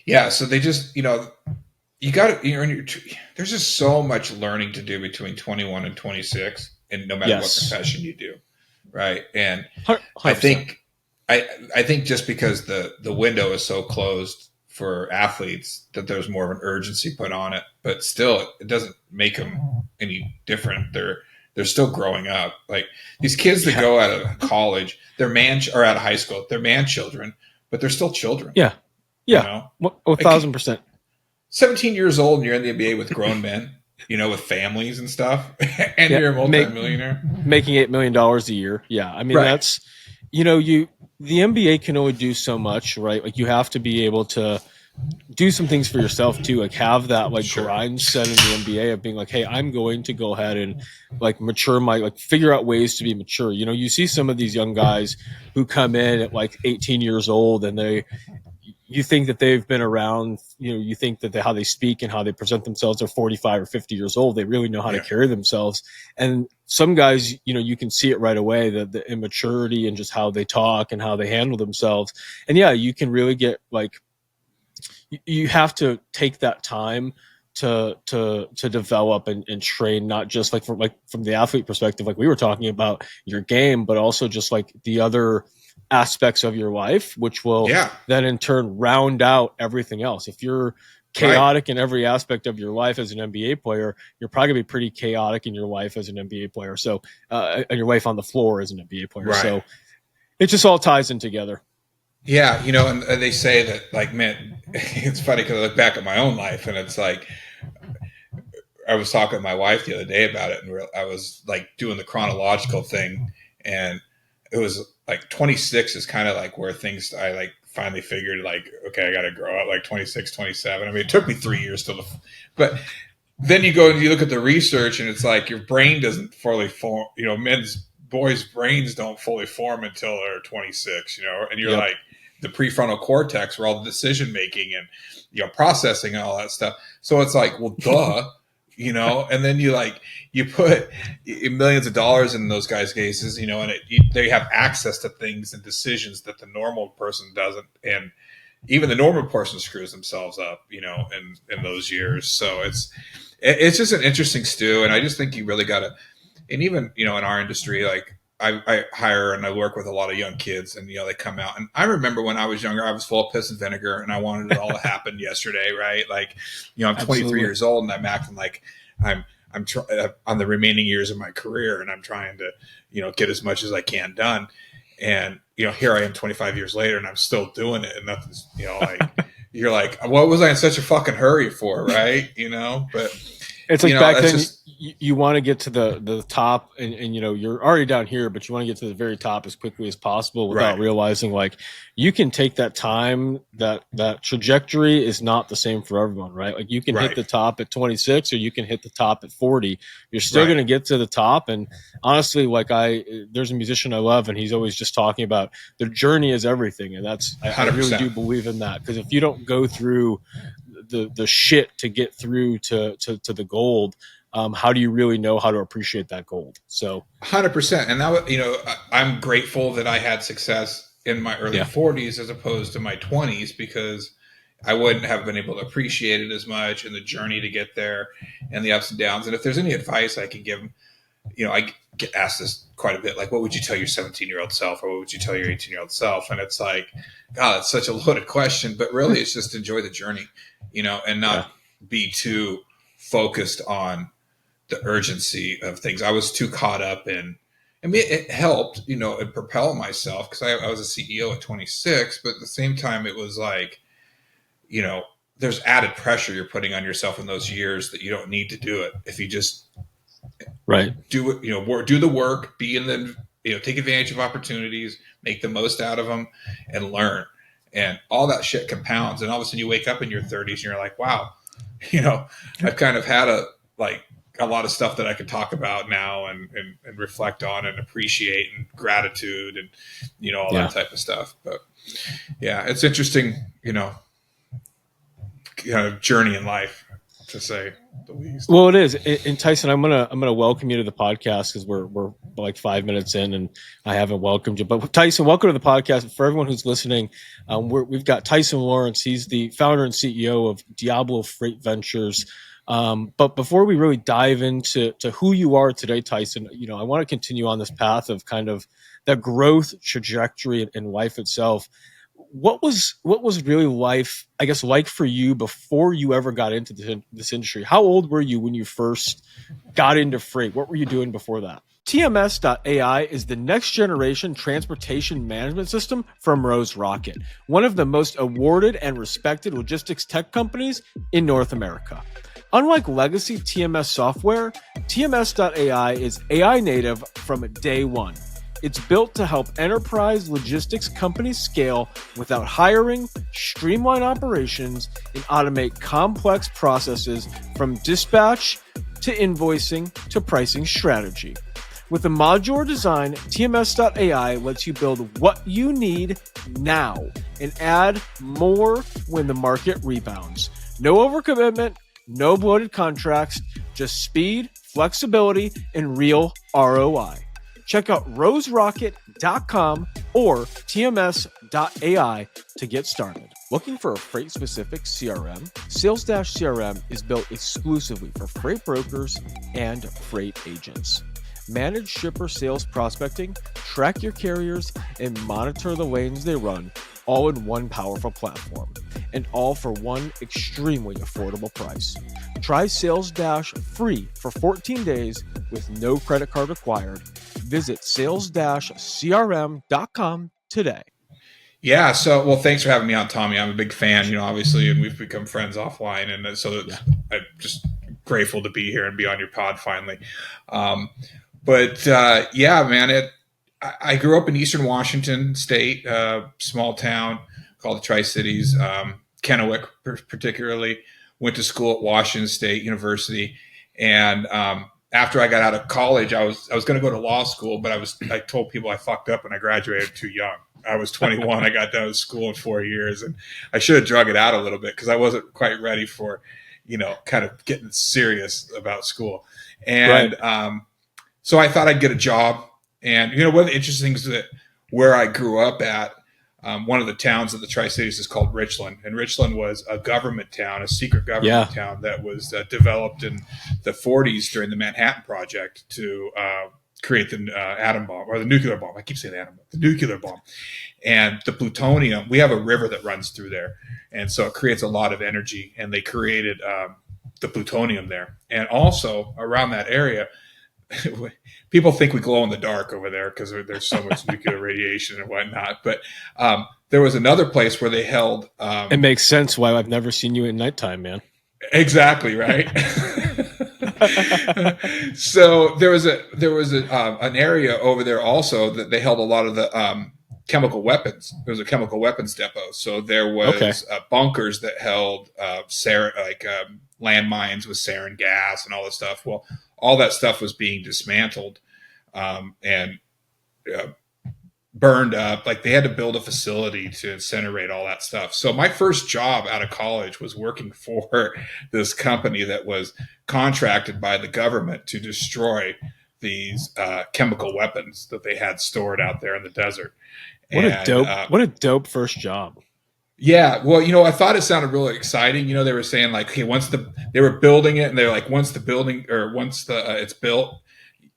Yeah. So they just, you got to, there's just so much learning to do between 21 and 26, and no matter what Yes, profession you do. Right. And I 100%. think, I think just because the window is so closed for athletes that there's more of an urgency put on it, but still it doesn't make them any different. They're still growing up. Like these kids that Yeah, go out of college, or out of high school, they're man children, but they're still children, yeah, you yeah. know? A Like 1,000%. 17 years old and you're in the NBA with grown men, with families and stuff, and Yeah, you're a multimillionaire. making $8 million a year. Yeah, I mean Right. that's you the NBA can only do so much, right? Like you have to be able to do some things for yourself too, like have that like Sure. grind set in the NBA of being like, hey, I'm going to go ahead and like mature my like figure out ways to be mature. You see some of these young guys who come in at like 18 years old and you think that they've been around, you think that how they speak and how they present themselves are 45 or 50 years old. They really know how to Yeah. carry themselves. And some guys, you can see it right away, the immaturity and just how they talk and how they handle themselves. And yeah, you can really get like, you have to take that time to develop and train, not just like from the athlete perspective, like we were talking about your game, but also just like the other aspects of your life, which will Yeah. then in turn round out everything else. If you're Right. chaotic in every aspect of your life as an NBA player, you're probably gonna be pretty chaotic in your life as an NBA player. So, and your life on the floor as an NBA player. Right. So it just all ties in together. Yeah. And they say that, like, man, it's funny because I look back at my own life and it's like, I was talking to my wife the other day about it, and I was like doing the chronological thing, and it was like 26 is kind of like where things I like finally figured like, okay, I got to grow up, like 26, 27. I mean, it took me 3 years but then you go and you look at the research, and it's like your brain doesn't fully form. Boys' brains don't fully form until they're 26. And you're Yep. like the prefrontal cortex, where all the decision making and processing and all that stuff. So it's like, well, duh. And then you put millions of dollars in those guys' cases, and they have access to things and decisions that the normal person doesn't, and even the normal person screws themselves up, in those years. So it's just an interesting stew, and I just think you really got to, and even in our industry, like I hire and I work with a lot of young kids, and they come out, and I remember when I was younger, I was full of piss and vinegar, and I wanted it all to happen yesterday, right? Like, I'm 23 Absolutely. years old, and I'm acting like I'm on the remaining years of my career, and I'm trying to get as much as I can done, and here I am 25 years later, and I'm still doing it, and nothing's like you're like, what was I in such a fucking hurry for, right? But It's like back that's then, just you want to get to the top, and you're already down here, but you want to get to the very top as quickly as possible right, without realizing like you can take that time. That trajectory is not the same for everyone, right? Like you can hit right, the top at 26, or you can hit the top at 40. You're still right. going to get to the top. And honestly, like there's a musician I love, and he's always just talking about the journey is everything, and I really 100%. do believe in that, because if you don't go through the shit to get through to the gold, how do you really know how to appreciate that gold? So 100%. And that, I'm grateful that I had success in my early yeah, 40s as opposed to my 20s, because I wouldn't have been able to appreciate it as much, and the journey to get there and the ups and downs. And if there's any advice I can give them, I get asked this quite a bit, like, what would you tell your 17-year-old self, or what would you tell your 18-year-old self? And it's like, God, that's such a loaded question, but really it's just enjoy the journey, and yeah, not be too focused on the urgency of things. I was too caught up in, I mean, it helped, and propel myself, because I was a CEO at 26, but at the same time, it was like, you know, there's added pressure you're putting on yourself in those years that you don't need to do it. If you just right, do it, do the work, be in the, take advantage of opportunities, make the most out of them, and learn. And all that shit compounds. And all of a sudden you wake up in your 30s and you're like, wow, I've kind of had like a lot of stuff that I could talk about now, and reflect on and appreciate, and gratitude, and, all that yeah. type of stuff. But yeah, it's interesting, kind of journey in life. to say the least. Well, it is. And Tyson, I'm gonna welcome you to the podcast because we're like 5 minutes in and I haven't welcomed you. But Tyson, welcome to the podcast. For everyone who's listening, we've got Tyson Lawrence. He's the founder and CEO of Diablo Freight Ventures. But before we really dive into who you are today, Tyson, I want to continue on this path of kind of the growth trajectory in life itself. What was really life, I guess, like for you before you ever got into this industry? How old were you when you first got into freight? What were you doing before that? TMS.ai is the next generation transportation management system from Rose Rocket, one of the most awarded and respected logistics tech companies in North America. Unlike legacy TMS software, TMS.ai is AI native from day one. It's built to help enterprise logistics companies scale without hiring, streamline operations, and automate complex processes from dispatch to invoicing to pricing strategy. With a modular design, TMS.ai lets you build what you need now and add more when the market rebounds. No overcommitment, no bloated contracts, just speed, flexibility, and real ROI. Check out roserocket.com or tms.ai to get started. Looking for a freight-specific CRM? Sales-CRM is built exclusively for freight brokers and freight agents. Manage shipper sales prospecting, track your carriers, and monitor the lanes they run, all in one powerful platform, and all for one extremely affordable price. Try Sales Dash free for 14 days with no credit card required. Visit sales-crm.com today. Yeah. So, well, thanks for having me on, Tommy. I'm a big fan, obviously, and we've become friends offline. And so I'm just grateful to be here and be on your pod finally. Yeah, man, I grew up in Eastern Washington State, small town called the Tri-Cities, Kennewick particularly. Went to school at Washington State University, and after I got out of college, I was going to go to law school, but I told people I fucked up and I graduated too young. I was 21. I got done with school in 4 years, and I should have drug it out a little bit because I wasn't quite ready for, kind of getting serious about school. And so I thought I'd get a job. And one of the interesting things that where I grew up at, one of the towns of the Tri-Cities is called Richland, and Richland was a government town, a secret government town that was developed in the 40s during the Manhattan Project to create the atom bomb or the nuclear bomb. I keep saying atom bomb, the nuclear bomb, and the plutonium. We have a river that runs through there, and so it creates a lot of energy. And they created the plutonium there, and also around that area. People think we glow in the dark over there because there's so much nuclear radiation and whatnot. But there was another place where they held. It makes sense why I've never seen you at nighttime, man. Exactly right. So there was an area over there also that they held a lot of the chemical weapons. There was a chemical weapons depot. So there was bunkers that held landmines with sarin gas and all this stuff. Well, all that stuff was being dismantled and burned up. Like they had to build a facility to incinerate all that stuff. So my first job out of college was working for this company that was contracted by the government to destroy these chemical weapons that they had stored out there in the desert. What a dope first job. Yeah, well, I thought it sounded really exciting. They were saying like, okay, they were building it, and they're like, once it's built,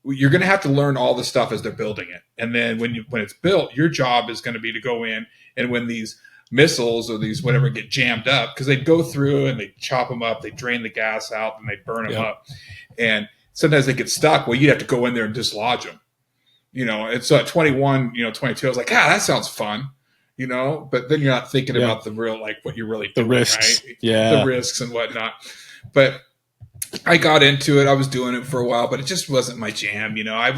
you're going to have to learn all the stuff as they're building it, and then when it's built, your job is going to be to go in, and when these missiles or these whatever get jammed up, because they go through and they chop them up, they drain the gas out, and they burn them up, and sometimes they get stuck. Well, you have to go in there and dislodge them, And so at 21, 22, I was like, that sounds fun. But then you're not thinking about the real, like what you're really doing, the risks, right? Yeah, the risks and whatnot. But I got into it. I was doing it for a while, but it just wasn't my jam. I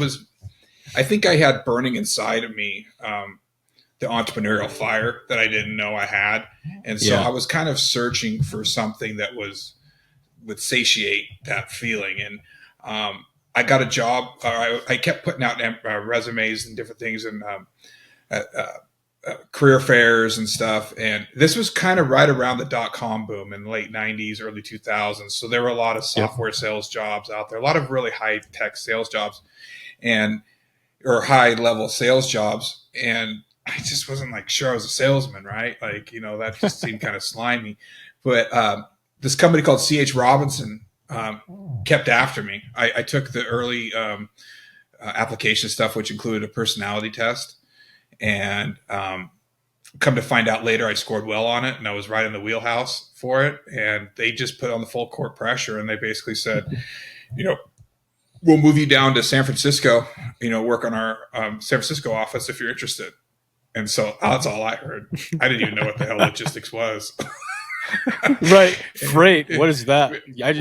think I had burning inside of me the entrepreneurial fire that I didn't know I had, and so I was kind of searching for something that would satiate that feeling. And I got a job. I kept putting out resumes and different things, and career fairs and stuff. And this was kind of right around the .com boom in the late 90s, early 2000s. So there were a lot of software sales jobs out there, a lot of really high tech sales jobs or high level sales jobs. And I just wasn't like sure I was a salesman, right? Like, that just seemed kind of slimy. But this company called C.H. Robinson kept after me. I took the early application stuff, which included a personality test. And come to find out later, I scored well on it, and I was right in the wheelhouse for it. And they just put on the full court pressure, and they basically said, we'll move you down to San Francisco, work on our San Francisco office if you're interested. And so that's all I heard. I didn't even know what the hell logistics was. Right. Freight. What is that?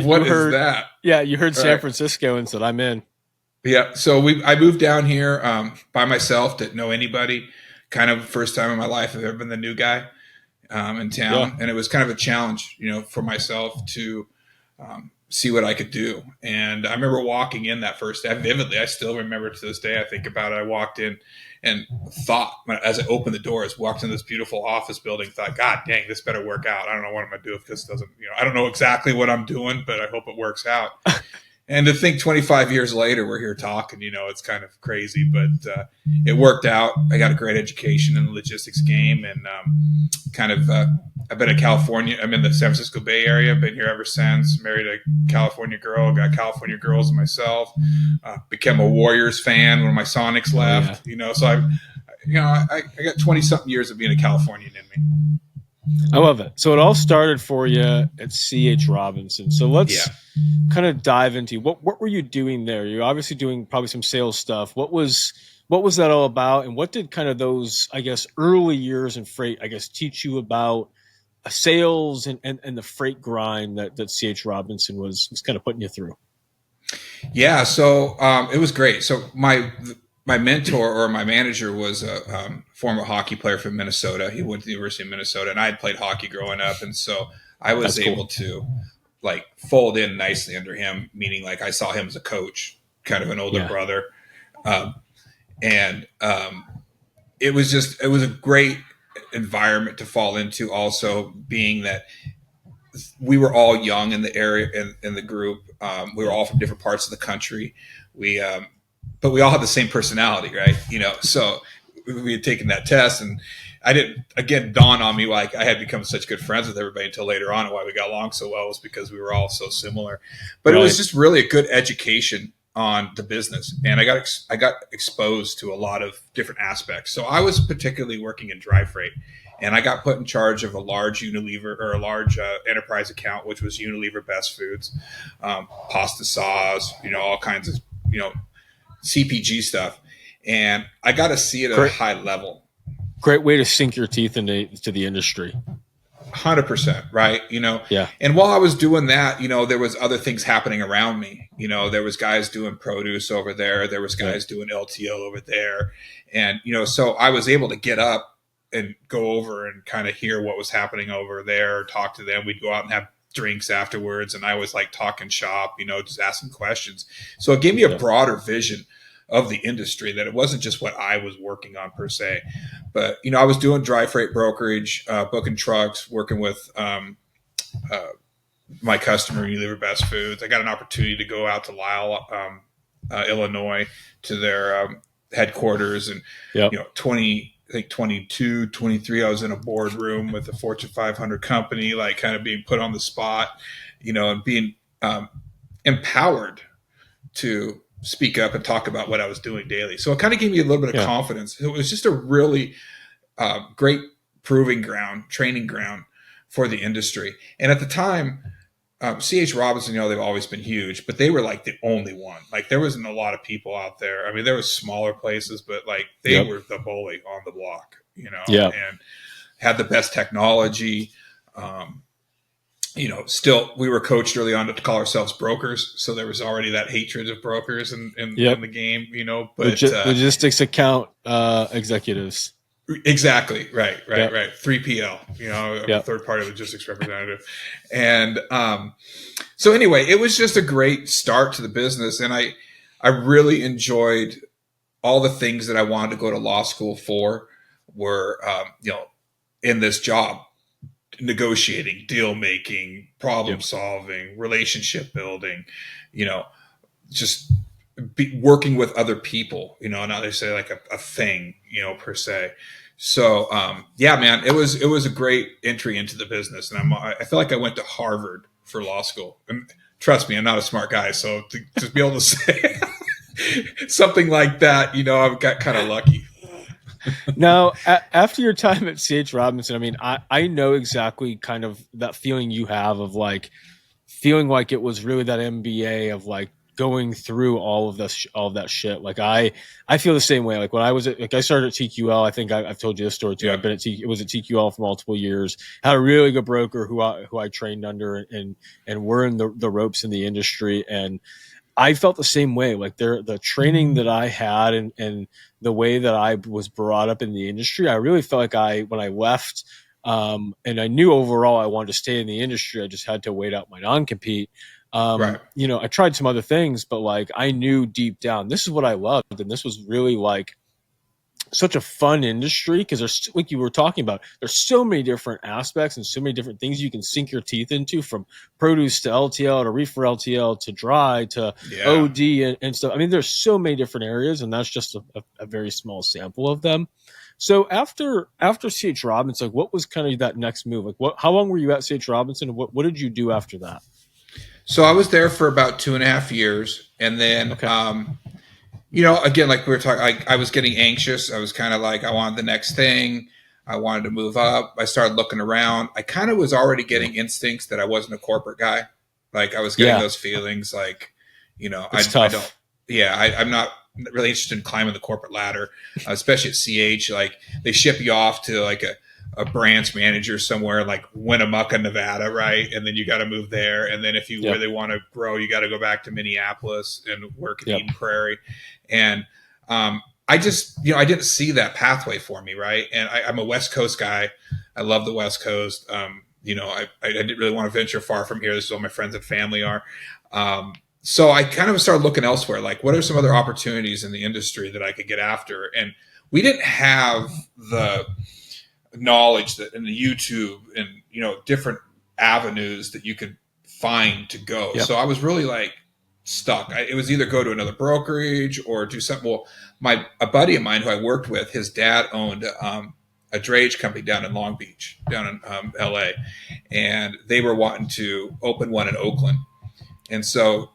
What is that? Yeah, you heard San Francisco and said, I'm in. Yeah. So I moved down here by myself, didn't know anybody. Kind of first time in my life I've ever been the new guy in town. Yeah. And it was kind of a challenge, for myself to see what I could do. And I remember walking in that first day vividly. I still remember to this day. I think about it. I walked in and thought, as I opened the doors, walked into this beautiful office building, thought, God dang, this better work out. I don't know what I'm going to do if this doesn't, I don't know exactly what I'm doing, but I hope it works out. And to think 25 years later, we're here talking, it's kind of crazy, but it worked out. I got a great education in the logistics game, and I've been in California. I'm in the San Francisco Bay Area. Been here ever since. Married a California girl. Got California girls myself. Became a Warriors fan when my Sonics left. Yeah. So I got 20 something years of being a Californian in me. I love it. So it all started for you at C.H. Robinson. So let's kind of dive into what were you doing there? You're obviously doing probably some sales stuff. What was that all about? And what did kind of those, I guess, early years in freight, I guess, teach you about sales and the freight grind that C.H. Robinson was kind of putting you through? Yeah. So it was great. So my mentor or my manager was a former hockey player from Minnesota. He went to the University of Minnesota, and I had played hockey growing up. And so I was able to fold in nicely under him, meaning I saw him as a coach, kind of an older brother. It was a great environment to fall into, also being that we were all young in the area, in the group. We were all from different parts of the country. But we all had the same personality, right? So we had taken that test, and I didn't, again, dawn on me I had become such good friends with everybody until later on. And why we got along so well was because we were all so similar. But It was just really a good education on the business, and I got exposed to a lot of different aspects. So I was particularly working in dry freight, and I got put in charge of a large Unilever or a large enterprise account, which was Unilever Best Foods, pasta sauce, all kinds of CPG stuff, and I got to see it at a high level. Great way to sink your teeth into the industry. 100%, right? Yeah. And while I was doing that, there was other things happening around me. There was guys doing produce over there. There was guys doing LTL over there. And, so I was able to get up and go over and kind of hear what was happening over there, talk to them. We'd go out and have drinks afterwards. And I was talking shop, just asking questions. So it gave me a broader vision of the industry, that it wasn't just what I was working on per se, but, I was doing dry freight brokerage, booking trucks, working with my customer, Unilever Best Foods. I got an opportunity to go out to Lisle, Illinois, to their headquarters, and, 22, 23, I was in a boardroom with a Fortune 500 company, kind of being put on the spot, and being empowered to speak up and talk about what I was doing daily. So it kind of gave me a little bit of confidence. It was just a really great proving ground, training ground for the industry. And at the time, C.H. Robinson, they've always been huge, but they were the only one. There wasn't a lot of people out there. I mean, there was smaller places, but they were the bully on the block, and had the best technology. Still, we were coached early on to call ourselves brokers. So there was already that hatred of brokers in the game, but logistics account executives. Exactly. Right. 3PL, third party logistics representative. And so anyway, it was just a great start to the business. And I really enjoyed all the things that I wanted to go to law school for. were, in this job, negotiating, deal making, problem Yep. solving, relationship building, you know, just working with other people, not they say like a thing, per se. So, yeah, man, it was a great entry into the business. And I feel like I went to Harvard for law school, and trust me, I'm not a smart guy. So to be able to say something like that, I've got kind of lucky. Now, after your time at CH Robinson, I mean, I know exactly kind of that feeling you have of like feeling like it was really that MBA of like going through all of this, all of that shit. Like I feel the same way. Like when I was I started at TQL, I think I've told you this story too. Yeah. I've been it was at TQL for multiple years. Had a really good broker who I trained under, and we're in the ropes in the industry. And I felt the same way. Like the training that I had, and the way that I was brought up in the industry, I really felt like when I left, and I knew overall I wanted to stay in the industry. I just had to wait out my non-compete. Right. I tried some other things, but like I knew deep down, this is what I loved. And this was really like such a fun industry because there's, like you were talking about, there's so many different aspects and so many different things you can sink your teeth into, from produce to LTL to reefer LTL to dry to Yeah. OD and stuff. I mean, there's so many different areas, and that's just a very small sample of them. So after CH Robinson, like what was kind of that next move? Like how long were you at CH Robinson, and what did you do after that? So I was there for about 2.5 years. And then, Okay. again, like we were talking, I was getting anxious. I was kind of like, I wanted the next thing. I wanted to move up. I started looking around. I kind of was already getting instincts that I wasn't a corporate guy. Like I was getting those feelings like, It's tough. I don't, yeah, I'm not really interested in climbing the corporate ladder, especially at CH. Like they ship you off to like a branch manager somewhere like Winnemucca, Nevada, right? And then you got to move there. And then if you really want to grow, you got to go back to Minneapolis and work at Eden Prairie. And I just, I didn't see that pathway for me, right? And I'm a West Coast guy. I love the West Coast. I didn't really want to venture far from here. This is all my friends and family are. So I kind of started looking elsewhere. Like, what are some other opportunities in the industry that I could get after? And we didn't have the knowledge that in the YouTube and different avenues that you could find to go. Yep. So I was really like stuck. It was either go to another brokerage or do something. Well, a buddy of mine who I worked with, his dad owned a drayage company down in Long Beach, down in LA, and they were wanting to open one in Oakland. And so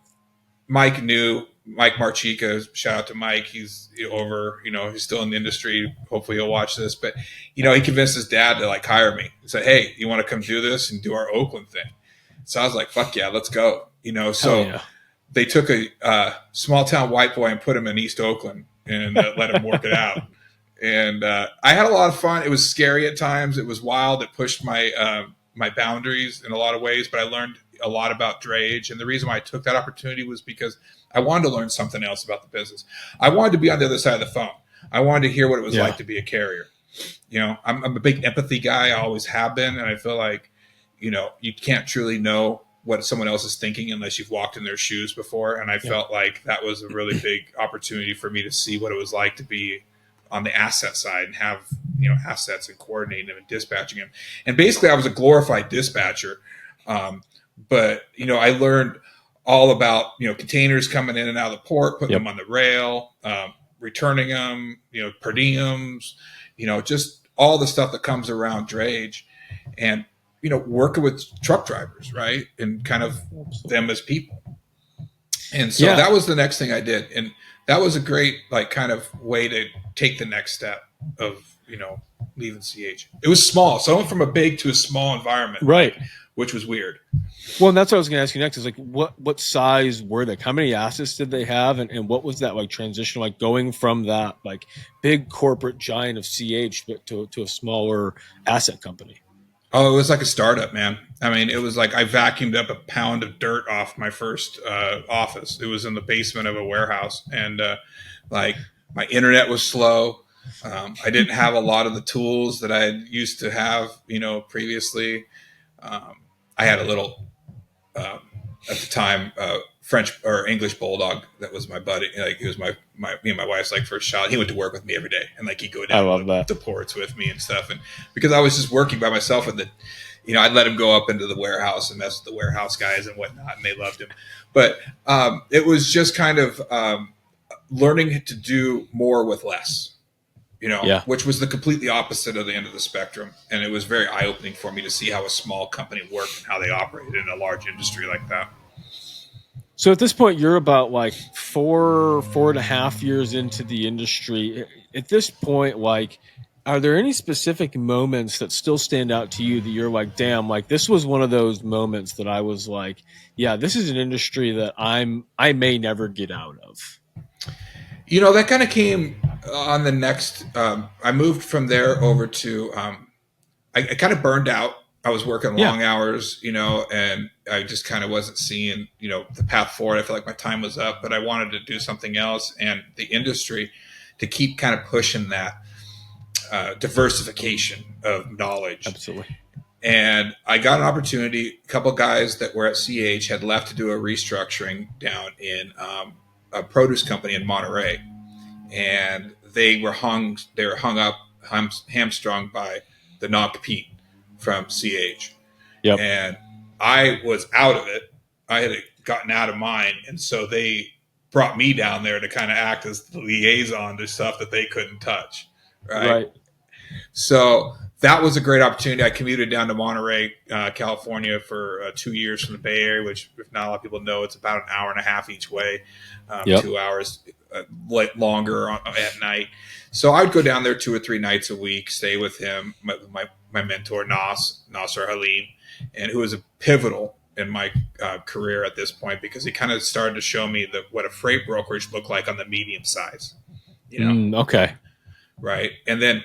Mike Marchica, shout out to Mike. He's over, he's still in the industry. Hopefully he'll watch this, but he convinced his dad to like hire me. He said, "Hey, you want to come do this and do our Oakland thing?" So I was like, "Fuck yeah, let's go." They took a small town white boy and put him in East Oakland and let him work it out. And I had a lot of fun. It was scary at times. It was wild. It pushed my my boundaries in a lot of ways, but I learned a lot about drayage. And the reason why I took that opportunity was because I wanted to learn something else about the business. I wanted to be on the other side of the phone. I wanted to hear what it was like to be a carrier. I'm a big empathy guy. I always have been. And I feel like, you can't truly know what someone else is thinking unless you've walked in their shoes before. And I felt like that was a really big opportunity for me to see what it was like to be on the asset side and have, assets and coordinating them and dispatching them. And basically I was a glorified dispatcher. But, I learned all about, containers coming in and out of the port, putting them on the rail, returning them, per diems, just all the stuff that comes around drayage, and, working with truck drivers, right? And kind of them as people. And so that was the next thing I did. And that was a great, like, kind of way to take the next step of, leaving CH. It was small. So I went from a big to a small environment. Right. Which was weird. Well, and that's what I was going to ask you next is like, what size were they? How many assets did they have? And what was that like transition, like going from that like big corporate giant of CH to a smaller asset company? Oh, it was like a startup, man. I mean, it was like I vacuumed up a pound of dirt off my first office. It was in the basement of a warehouse. And like my internet was slow. I didn't have a lot of the tools that I used to have, previously. I had a little at the time, French or English bulldog. That was my buddy. Like he was my me and my wife's like first child. He went to work with me every day, and like he'd go I down love that. the ports with me and stuff. And because I was just working by myself, and I'd let him go up into the warehouse and mess with the warehouse guys and whatnot, and they loved him. But it was just kind of learning to do more with less. Which was the completely opposite of the end of the spectrum. And it was very eye-opening for me to see how a small company worked and how they operated in a large industry like that. So at this point, you're about like 4.5 years into the industry. At this point, like, are there any specific moments that still stand out to you that you're like, damn, like this was one of those moments that I was like, yeah, this is an industry that I may never get out of? That kind of came on the next. I moved from there over to. I kind of burned out. I was working long hours, and I just kind of wasn't seeing, the path forward. I felt like my time was up, but I wanted to do something else, and the industry to keep kind of pushing that diversification of knowledge. Absolutely. And I got an opportunity. A couple guys that were at CH had left to do a restructuring down in a produce company in Monterey, and they were hamstrung by the non-compete from CH. Yep. And I was out of it. I had gotten out of mine, and so they brought me down there to kind of act as the liaison to stuff that they couldn't touch. Right. So that was a great opportunity. I commuted down to Monterey, California for 2 years from the Bay Area, which if not a lot of people know, it's about an hour and a half each way, 2 hours longer at night. So I'd go down there 2 or 3 nights a week, stay with him, my mentor, Nasser Halim, and who was a pivotal in my career at this point, because he kind of started to show me what a freight brokerage looked like on the medium size. Okay. Right. And then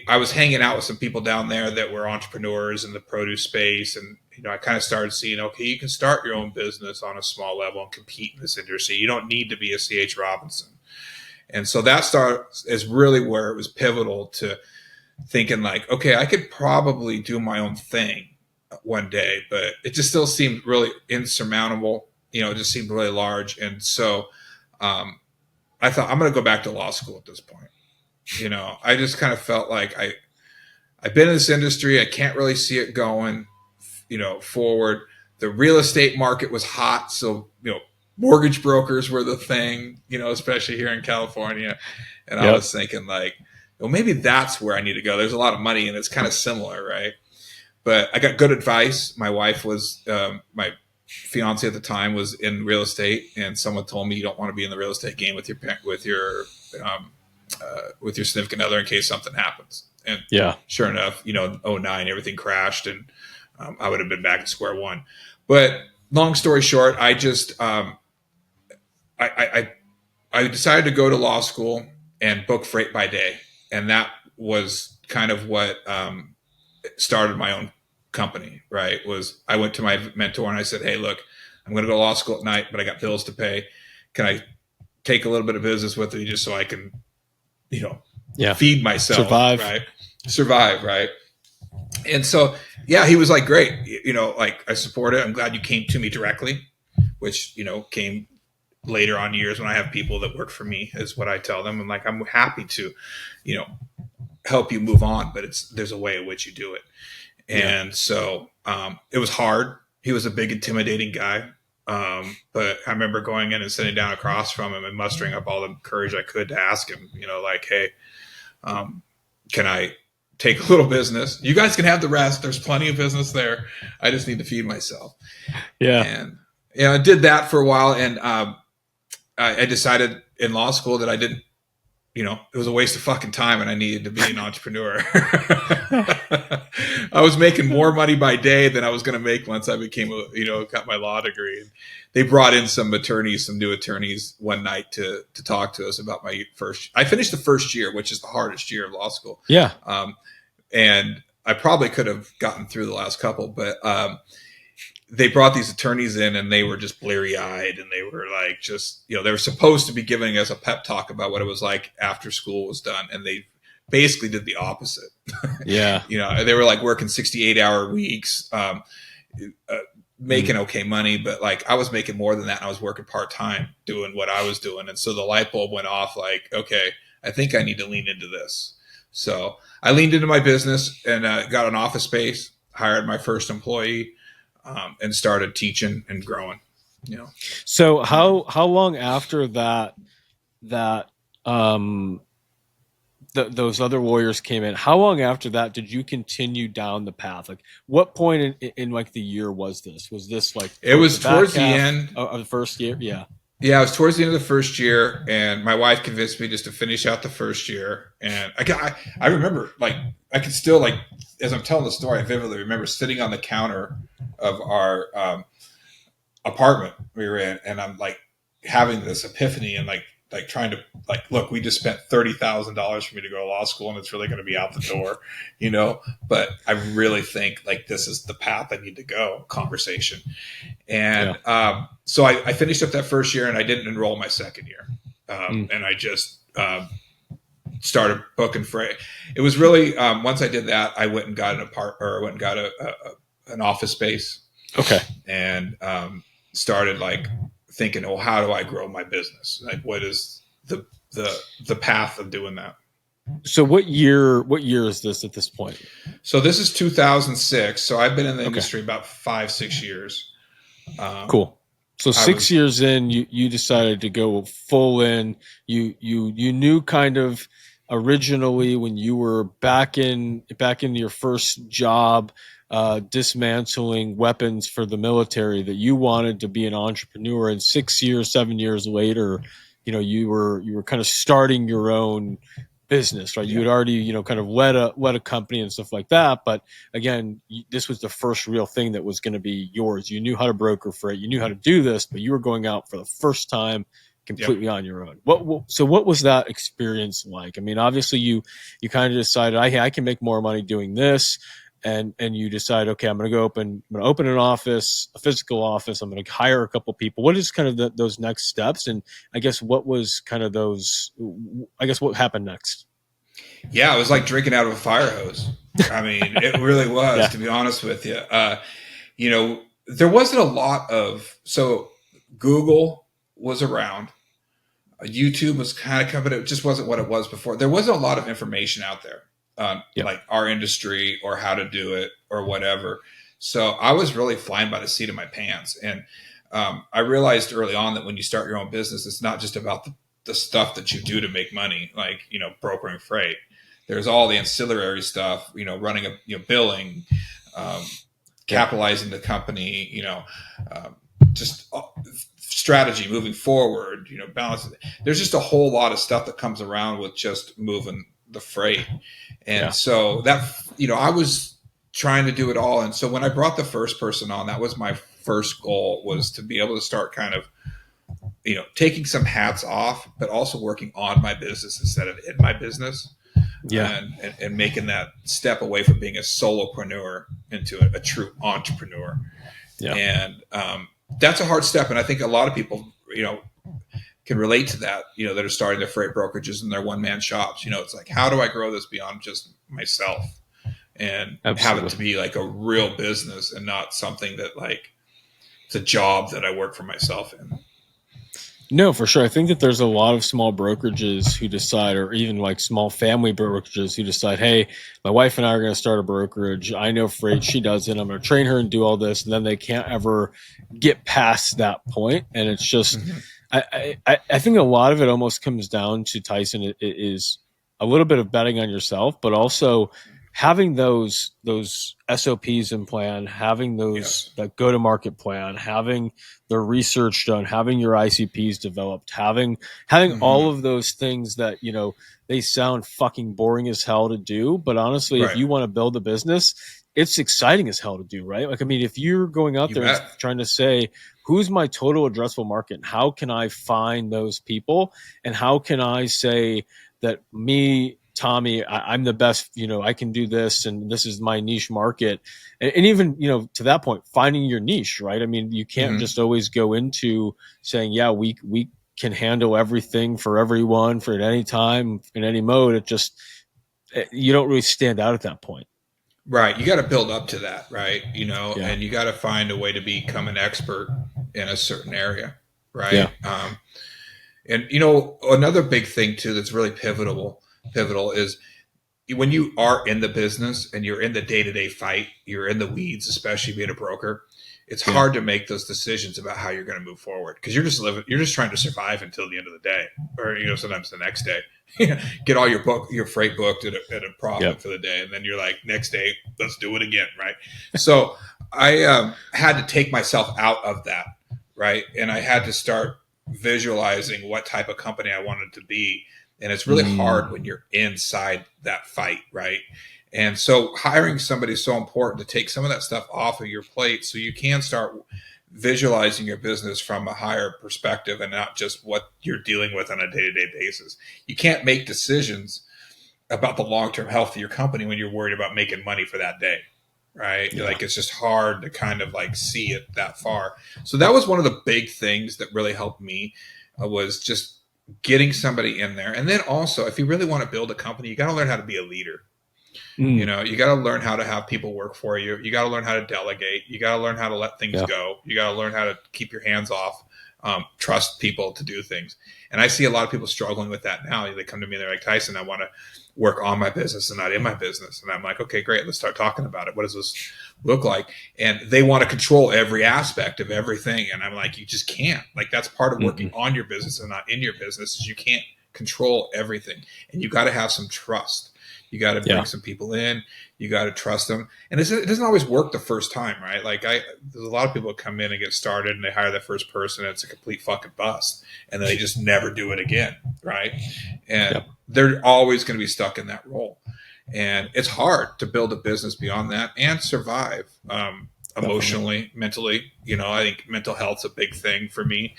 I was hanging out with some people down there that were entrepreneurs in the produce space. And, I kind of started seeing, okay, you can start your own business on a small level and compete in this industry. You don't need to be a C.H. Robinson. And so that is really where it was pivotal to thinking like, okay, I could probably do my own thing one day, but it just still seemed really insurmountable. It just seemed really large. And so I thought, I'm going to go back to law school at this point. I just kind of felt like I've been in this industry. I can't really see it going, forward. The real estate market was hot. So, mortgage brokers were the thing, especially here in California. And I was thinking like, well, maybe that's where I need to go. There's a lot of money and it's kind of similar. Right. But I got good advice. My wife was, my fiance at the time was in real estate, and someone told me you don't want to be in the real estate game with your significant other in case something happens. And sure enough, 2009, everything crashed, and I would have been back at square one. But long story short, I just I decided to go to law school and book freight by day, and that was kind of what started my own company. Right? Was I went to my mentor and I said, "Hey, look, I'm going to go to law school at night, but I got bills to pay. Can I take a little bit of business with you just so I can feed myself, survive, right?" And so, he was like, great, like I support it. I'm glad you came to me directly, which, came later on years when I have people that work for me is what I tell them. I'm like, I'm happy to, help you move on, but there's a way in which you do it. And so, it was hard. He was a big, intimidating guy. But I remember going in and sitting down across from him and mustering up all the courage I could to ask him, like, hey, can I take a little business? You guys can have the rest. There's plenty of business there. I just need to feed myself. Yeah. And, I did that for a while. And, I decided in law school that I didn't, it was a waste of fucking time and I needed to be an entrepreneur. I was making more money by day than I was going to make once I became, got my law degree. And they brought in some new attorneys one night to talk to us about I finished the first year, which is the hardest year of law school. Yeah. And I probably could have gotten through the last couple, but, they brought these attorneys in and they were just bleary eyed and they were like, they were supposed to be giving us a pep talk about what it was like after school was done. And they basically did the opposite. Yeah. They were like working 68-hour weeks, making okay money, but like I was making more than that. And I was working part-time doing what I was doing. And so the light bulb went off like, okay, I think I need to lean into this. So I leaned into my business and got an office space, hired my first employee, and started teaching and growing, you know. So how long after that those other lawyers came in, how long after that did you continue down the path? Like what point in like the year was this? Was this like it was towards the end of the first year? Yeah. Yeah, it was towards the end of the first year, and my wife convinced me just to finish out the first year. And I remember, like, I could still, like, as I'm telling the story, I vividly remember sitting on the counter of our apartment we were in, and I'm like having this epiphany and like trying to like, look, we just spent $30,000 for me to go to law school, and it's really going to be out the door, you know. But I really think like this is the path I need to go. Conversation. And so I finished up that first year, and I didn't enroll my second year. And I just started booking freight. It was really once I did that, I went and got an office space. Okay. And started like thinking, oh, how do I grow my business? Like, what is the path of doing that? So what year is this at this point? So this is 2006. So I've been in the industry about 5-6 years. Cool. So 6 years in, you decided to go full in. You knew kind of originally when you were back in your first job, dismantling weapons for the military, that you wanted to be an entrepreneur. And 6 years, 7 years later, you know, you were kind of starting your own business, right? You had already, you know, kind of led a company and stuff like that. But again, this was the first real thing that was going to be yours. You knew how to broker freight, you knew how to do this, but you were going out for the first time completely on your own. So what was that experience like? I mean, obviously you kind of decided, I can make more money doing this. And you decide, okay, I'm going to open an office, a physical office. I'm going to hire a couple people. What is kind of those next steps? And I guess what was kind of what happened next? Yeah, it was like drinking out of a fire hose. I mean, it really was, to be honest with you. You know, there wasn't a lot so Google was around. YouTube was kind of coming. It just wasn't what it was before. There wasn't a lot of information out there. Like our industry or how to do it or whatever. So I was really flying by the seat of my pants. And I realized early on that when you start your own business, it's not just about the stuff that you do to make money, like, you know, brokering freight. There's all the ancillary stuff, you know, running billing, capitalizing the company, you know, just strategy moving forward, you know, balance. There's just a whole lot of stuff that comes around with just moving the freight. And so that, you know, I was trying to do it all. And so when I brought the first person on, that was my first goal, was to be able to start kind of, you know, taking some hats off, but also working on my business instead of in my business. And making that step away from being a solopreneur into a true entrepreneur. And that's a hard step. And I think a lot of people, you know, can relate to that, you know, that are starting their freight brokerages and their one-man shops. You know, it's like, how do I grow this beyond just myself and have it to be like a real business and not something that like it's a job that I work for myself in? No, for sure. I think that there's a lot of small brokerages who decide, or even like small family brokerages who decide, hey, my wife and I are going to start a brokerage. I know freight, she doesn't. I'm going to train her and do all this. And then they can't ever get past that point. And it's just, I think a lot of it almost comes down to, Tyson, it is a little bit of betting on yourself, but also having those SOPs in plan, having that go-to-market plan, having the research done, having your ICPs developed, having all of those things that, you know, they sound fucking boring as hell to do, but honestly, if you want to build a business, it's exciting as hell to do, right? Like, I mean, if you're going out there and trying to say, who's my total addressable market, and how can I find those people, and how can I say that me, Tommy, I'm the best, you know, I can do this, and this is my niche market. And even, you know, to that point, finding your niche, right? I mean, you can't just always go into saying, yeah, we can handle everything for everyone for at any time, in any mode. It just, you don't really stand out at that point. Right. You got to build up to that, right? Yeah. And you got to find a way to become an expert in a certain area, right? Yeah. And another big thing too that's really pivotal is when you are in the business and you're in the day-to-day fight, you're in the weeds, especially being a broker. It's Yeah. hard to make those decisions about how you're going to move forward because you're just trying to survive until the end of the day, or sometimes the next day. Get all your freight booked at a Yep. profit for the day, and then you're like, next day, let's do it again, right? So I had to take myself out of that, right, and I had to start visualizing what type of company I wanted to be, and it's really hard when you're inside that fight, right? And so hiring somebody is so important to take some of that stuff off of your plate so you can start visualizing your business from a higher perspective and not just what you're dealing with on a day-to-day basis. You can't make decisions about the long-term health of your company when you're worried about making money for that day, right? Yeah. Like, it's just hard to kind of like see it that far. So that was one of the big things that really helped me, was just getting somebody in there. And then also, if you really want to build a company, you got to learn how to be a leader. You got to learn how to have people work for you. You got to learn how to delegate. You got to learn how to let things go. You got to learn how to keep your hands off, trust people to do things. And I see a lot of people struggling with that now. They come to me and they're like, Tyson, I want to work on my business and not in my business. And I'm like, okay, great. Let's start talking about it. What does this look like? And they want to control every aspect of everything. And I'm like, you just can't. Like, that's part of working on your business and not in your business, is you can't control everything. And you got to have some trust. You got to bring some people in. You got to trust them. And it doesn't always work the first time, right? Like, there's a lot of people that come in and get started and they hire their first person and it's a complete fucking bust. And then they just never do it again, right? And they're always going to be stuck in that role. And it's hard to build a business beyond that and survive emotionally, mentally. I think mental health's a big thing for me.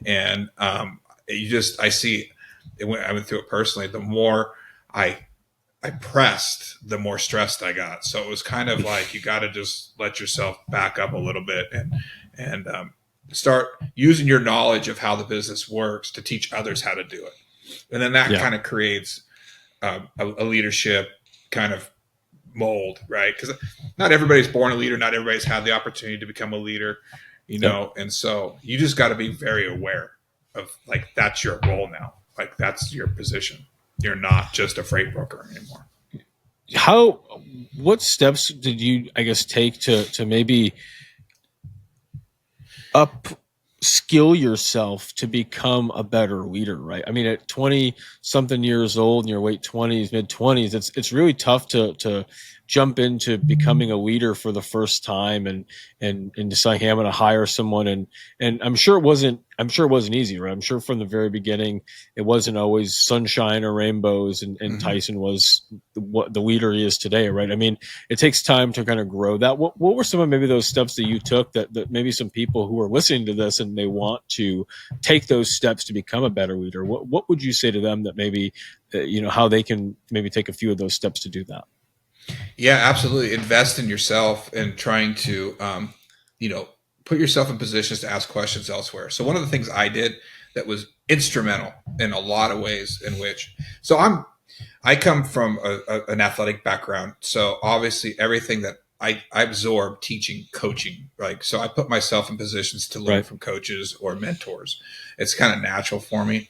And I see it I went through it personally. The more I pressed, the more stressed I got. So it was kind of like, you got to just let yourself back up a little bit and start using your knowledge of how the business works to teach others how to do it. And then that kind of creates a leadership kind of mold, right? Because not everybody's born a leader. Not everybody's had the opportunity to become a leader, and so you just got to be very aware of, like, that's your role now. Like, that's your position. You're not just a freight broker anymore. What steps did you, I guess, take to maybe upskill yourself to become a better leader, right? I mean, at 20 something years old, in your late 20s, mid 20s, it's really tough to jump into becoming a leader for the first time and decide, hey, I'm going to hire someone. And I'm sure it wasn't easy, right? I'm sure from the very beginning, it wasn't always sunshine or rainbows, and Tyson was what the leader he is today, right? I mean, it takes time to kind of grow that. What were some of maybe those steps that you took that maybe some people who are listening to this and they want to take those steps to become a better leader? What would you say to them that maybe, how they can maybe take a few of those steps to do that? Yeah, absolutely. Invest in yourself and trying to, put yourself in positions to ask questions elsewhere. So one of the things I did that was instrumental in a lot of ways I come from an athletic background. So obviously everything that I absorb teaching, coaching, like, so I put myself in positions to learn from coaches or mentors. It's kind of natural for me.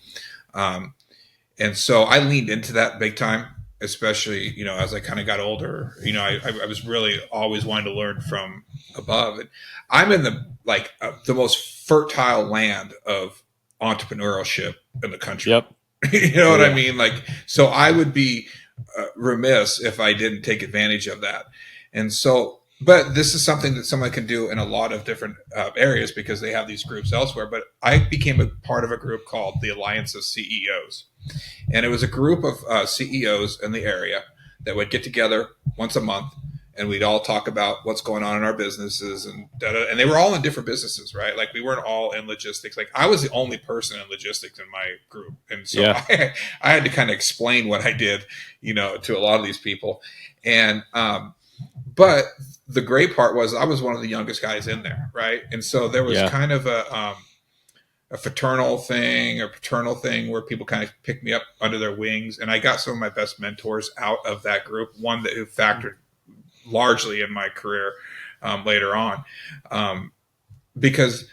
And so I leaned into that big time, especially, as I kind of got older. I was really always wanting to learn from above. And I'm in the most fertile land of entrepreneurship in the country. Yep. You know what I mean? Like, so I would be remiss if I didn't take advantage of that. And so, but this is something that someone can do in a lot of different areas because they have these groups elsewhere. But I became a part of a group called the Alliance of CEOs. And it was a group of CEOs in the area that would get together once a month, and we'd all talk about what's going on in our businesses, and they were all in different businesses, right? Like, we weren't all in logistics. Like, I was the only person in logistics in my group. And so I had to kind of explain what I did, to a lot of these people. And, but the great part was I was one of the youngest guys in there. Right. And so there was kind of a fraternal thing or paternal thing where people kind of picked me up under their wings. And I got some of my best mentors out of that group. One who factored largely in my career later on, because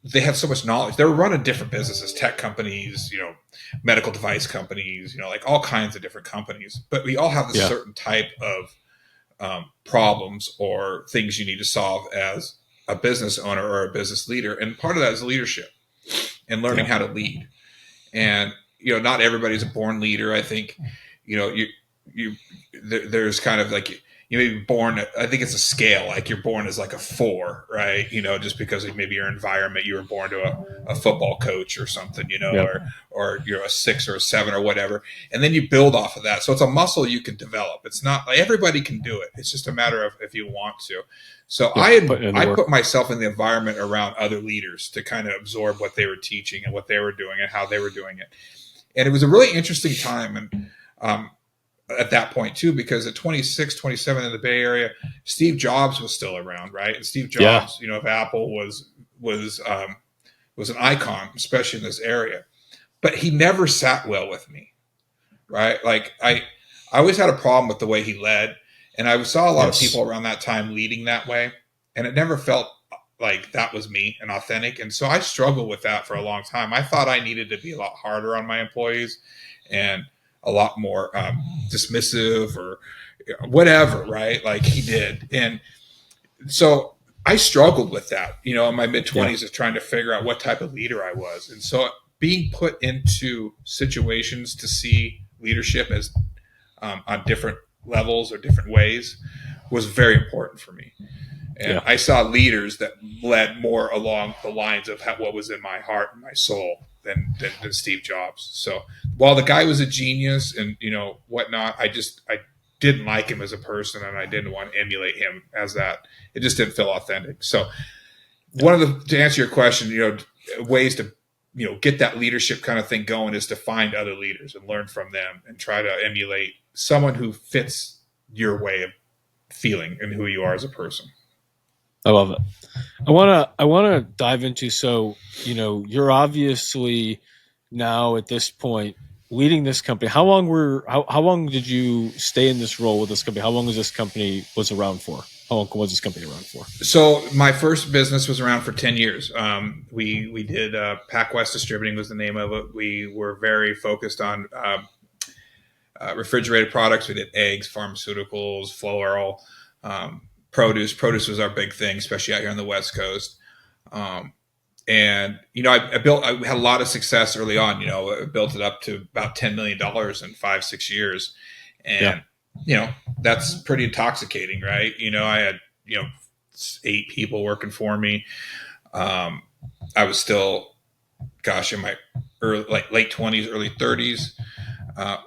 they had so much knowledge. They were running different businesses, tech companies, medical device companies, like all kinds of different companies. But we all have this certain type of problems or things you need to solve as a business owner or a business leader. And part of that is leadership and learning how to lead. And, not everybody's a born leader. I think, there's kind of like, you may be born, I think it's a scale, like you're born as like a 4, right? Just because of maybe your environment, you were born to a football coach or something, or you're a 6 or a 7 or whatever. And then you build off of that. So it's a muscle you can develop. It's not like everybody can do it. It's just a matter of if you want to. So I put myself in the environment around other leaders to kind of absorb what they were teaching and what they were doing and how they were doing it. And it was a really interesting time. And, at that point too, because at 26, 27 in the Bay Area, Steve Jobs was still around, right? And Steve Jobs, of Apple was an icon, especially in this area. But he never sat well with me, right? Like I always had a problem with the way he led, and I saw a lot of people around that time leading that way, and it never felt like that was me and authentic. And so I struggled with that for a long time. I thought I needed to be a lot harder on my employees and a lot more dismissive or whatever, right? Like he did. And so I struggled with that, in my mid-20s of trying to figure out what type of leader I was. And so being put into situations to see leadership as on different levels or different ways was very important for me. And I saw leaders that led more along the lines of what was in my heart and my soul than Steve Jobs. So while the guy was a genius and, whatnot, I didn't like him as a person, and I didn't want to emulate him as that. It just didn't feel authentic. So to answer your question, ways to, get that leadership kind of thing going is to find other leaders and learn from them and try to emulate someone who fits your way of feeling and who you are as a person. I love it. I want to dive into, you're obviously now at this point leading this company. How long did you stay in this role with this company? How long was this company around for? How long was this company around for? So my first business was around for 10 years. We did PacWest Distributing was the name of it. We were very focused on refrigerated products. We did eggs, pharmaceuticals, floral, produce. Produce was our big thing, especially out here on the West Coast. And, I had a lot of success early on, I built it up to about $10 million in 5-6 years. And, that's pretty intoxicating, right? I had, 8 people working for me. I was still, in my late 20s, early 30s.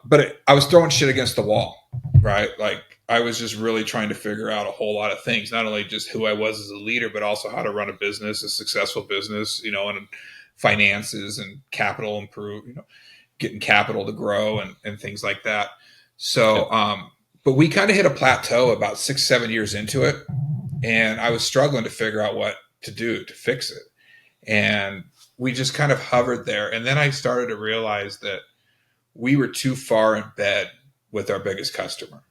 But I was throwing shit against the wall, right? Like I was just really trying to figure out a whole lot of things, not only just who I was as a leader, but also how to run a business, a successful business, and finances and capital improve, getting capital to grow and things like that. So, but we kind of hit a plateau about 6-7 years into it. And I was struggling to figure out what to do to fix it. And we just kind of hovered there. And then I started to realize that we were too far in bed with our biggest customer.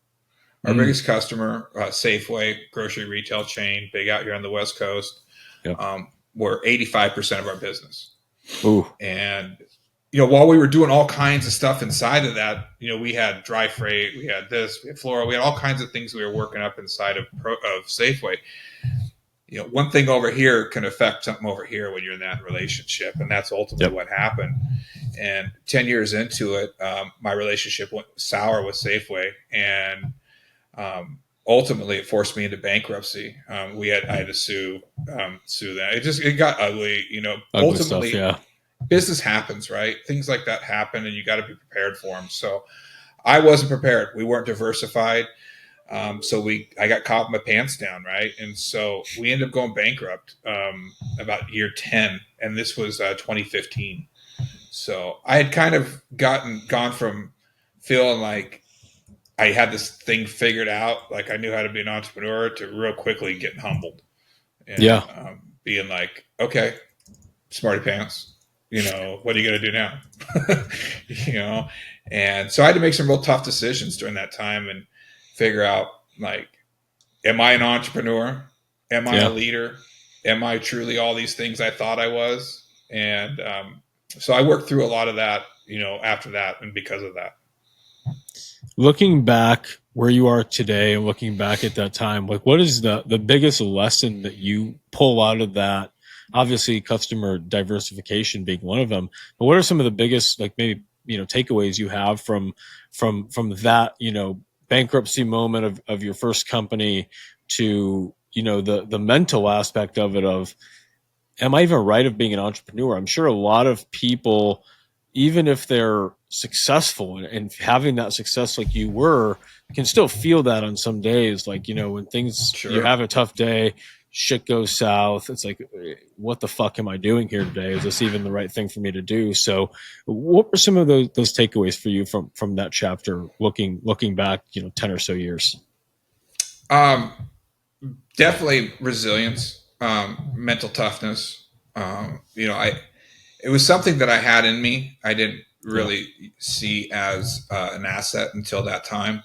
Our biggest customer, Safeway, grocery retail chain, big out here on the West Coast, were 85% of our business. Ooh. And, while we were doing all kinds of stuff inside of that, we had dry freight, we had this, we had floral, we had all kinds of things we were working up inside of Safeway. One thing over here can affect something over here when you're in that relationship. And that's ultimately what happened. And 10 years into it, my relationship went sour with Safeway. And ultimately, it forced me into bankruptcy. I had to sue them. It got ugly. Ugly ultimately, stuff, business happens, right? Things like that happen, and you got to be prepared for them. So I wasn't prepared. We weren't diversified. So I got caught with my pants down, right? And so we ended up going bankrupt about year 10, and this was 2015. So I had kind of gone from feeling like I had this thing figured out, like I knew how to be an entrepreneur, to real quickly getting humbled. And, being like, okay, smarty pants, what are you going to do now? And so I had to make some real tough decisions during that time and figure out, like, am I an entrepreneur? Am I a Yeah. leader? Am I truly all these things I thought I was? And so I worked through a lot of that, after that, and because of that. Looking back where you are today and looking back at that time, like what is the biggest lesson that you pull out of that? Obviously customer diversification being one of them, but what are some of the biggest, like maybe, takeaways you have from that, bankruptcy moment of your first company to, the mental aspect of it of, am I even right of being an entrepreneur? I'm sure a lot of people, even if they're successful and having that success like you were, can still feel that on some days. Like, when things, you Sure. have a tough day, shit goes south. It's like, what the fuck am I doing here today? Is this even the right thing for me to do? So what were some of those takeaways for you from that chapter, looking back, 10 or so years? Um, Definitely resilience, mental toughness. It was something that I had in me. I didn't Yeah. really see as an asset until that time.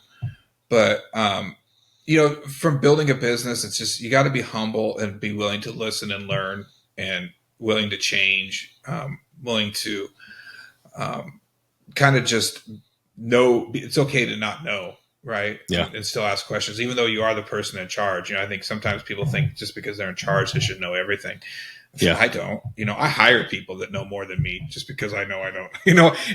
But, from building a business, it's just, you got to be humble and be willing to listen and learn and willing to change, willing to kind of just know it's okay to not know, right? Yeah. And still ask questions, even though you are the person in charge. I think sometimes people think just because they're in charge, they should know everything. Yeah. I don't. I hire people that know more than me just because I know I don't.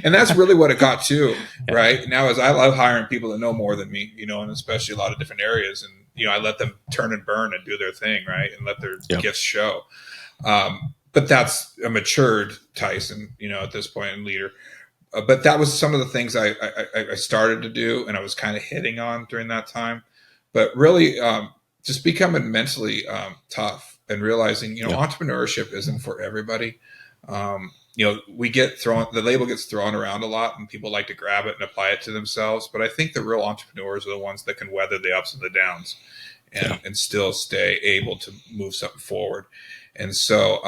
And that's really what it got to, Yeah. right? Now is I love hiring people that know more than me, and especially a lot of different areas. And I let them turn and burn and do their thing, right? And let their Yeah. gifts show. But that's a matured Tyson, at this point, and leader. But that was some of the things I started to do, and I was kind of hitting on during that time. But really, just becoming mentally tough and realizing, Yeah. entrepreneurship isn't for everybody. We get the label gets thrown around a lot, and people like to grab it and apply it to themselves. But I think the real entrepreneurs are the ones that can weather the ups and the downs, and still stay able to move something forward. And so,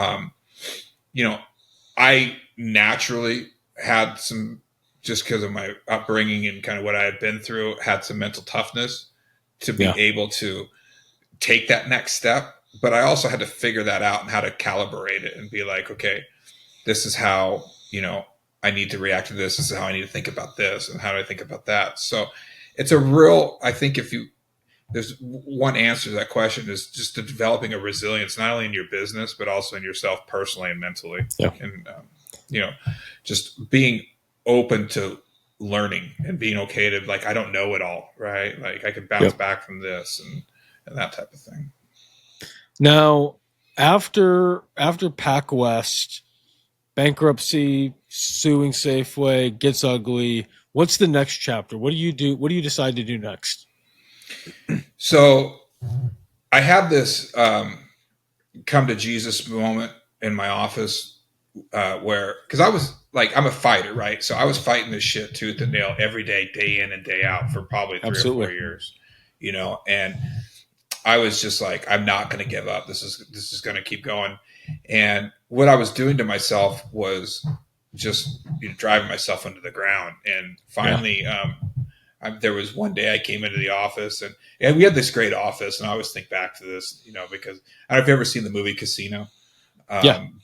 I naturally had some, just because of my upbringing and kind of what I had been through, had some mental toughness to be able to take that next step. But I also had to figure that out and how to calibrate it and be like, okay, this is how, I need to react to this. This is how I need to think about this, and how do I think about that? So it's a real, I think there's one answer to that question, is just developing a resilience, not only in your business, but also in yourself personally and mentally. Yeah. And, just being open to learning and being okay to, like, I don't know it all, right? Like, I could bounce back from this and that type of thing. Now, after PacWest, bankruptcy, suing Safeway, gets ugly, what's the next chapter? What do you do? What do you decide to do next? So I had this come to Jesus moment in my office, where, because I was like, I'm a fighter, right? So I was fighting this shit tooth and nail every day, day in and day out, for probably 3 or 4 years, and I was just like, I'm not going to give up. This is going to keep going. And what I was doing to myself was just driving myself into the ground. And finally, there was one day I came into the office, and we had this great office. And I always think back to this, because I don't know if you've ever seen the movie Casino.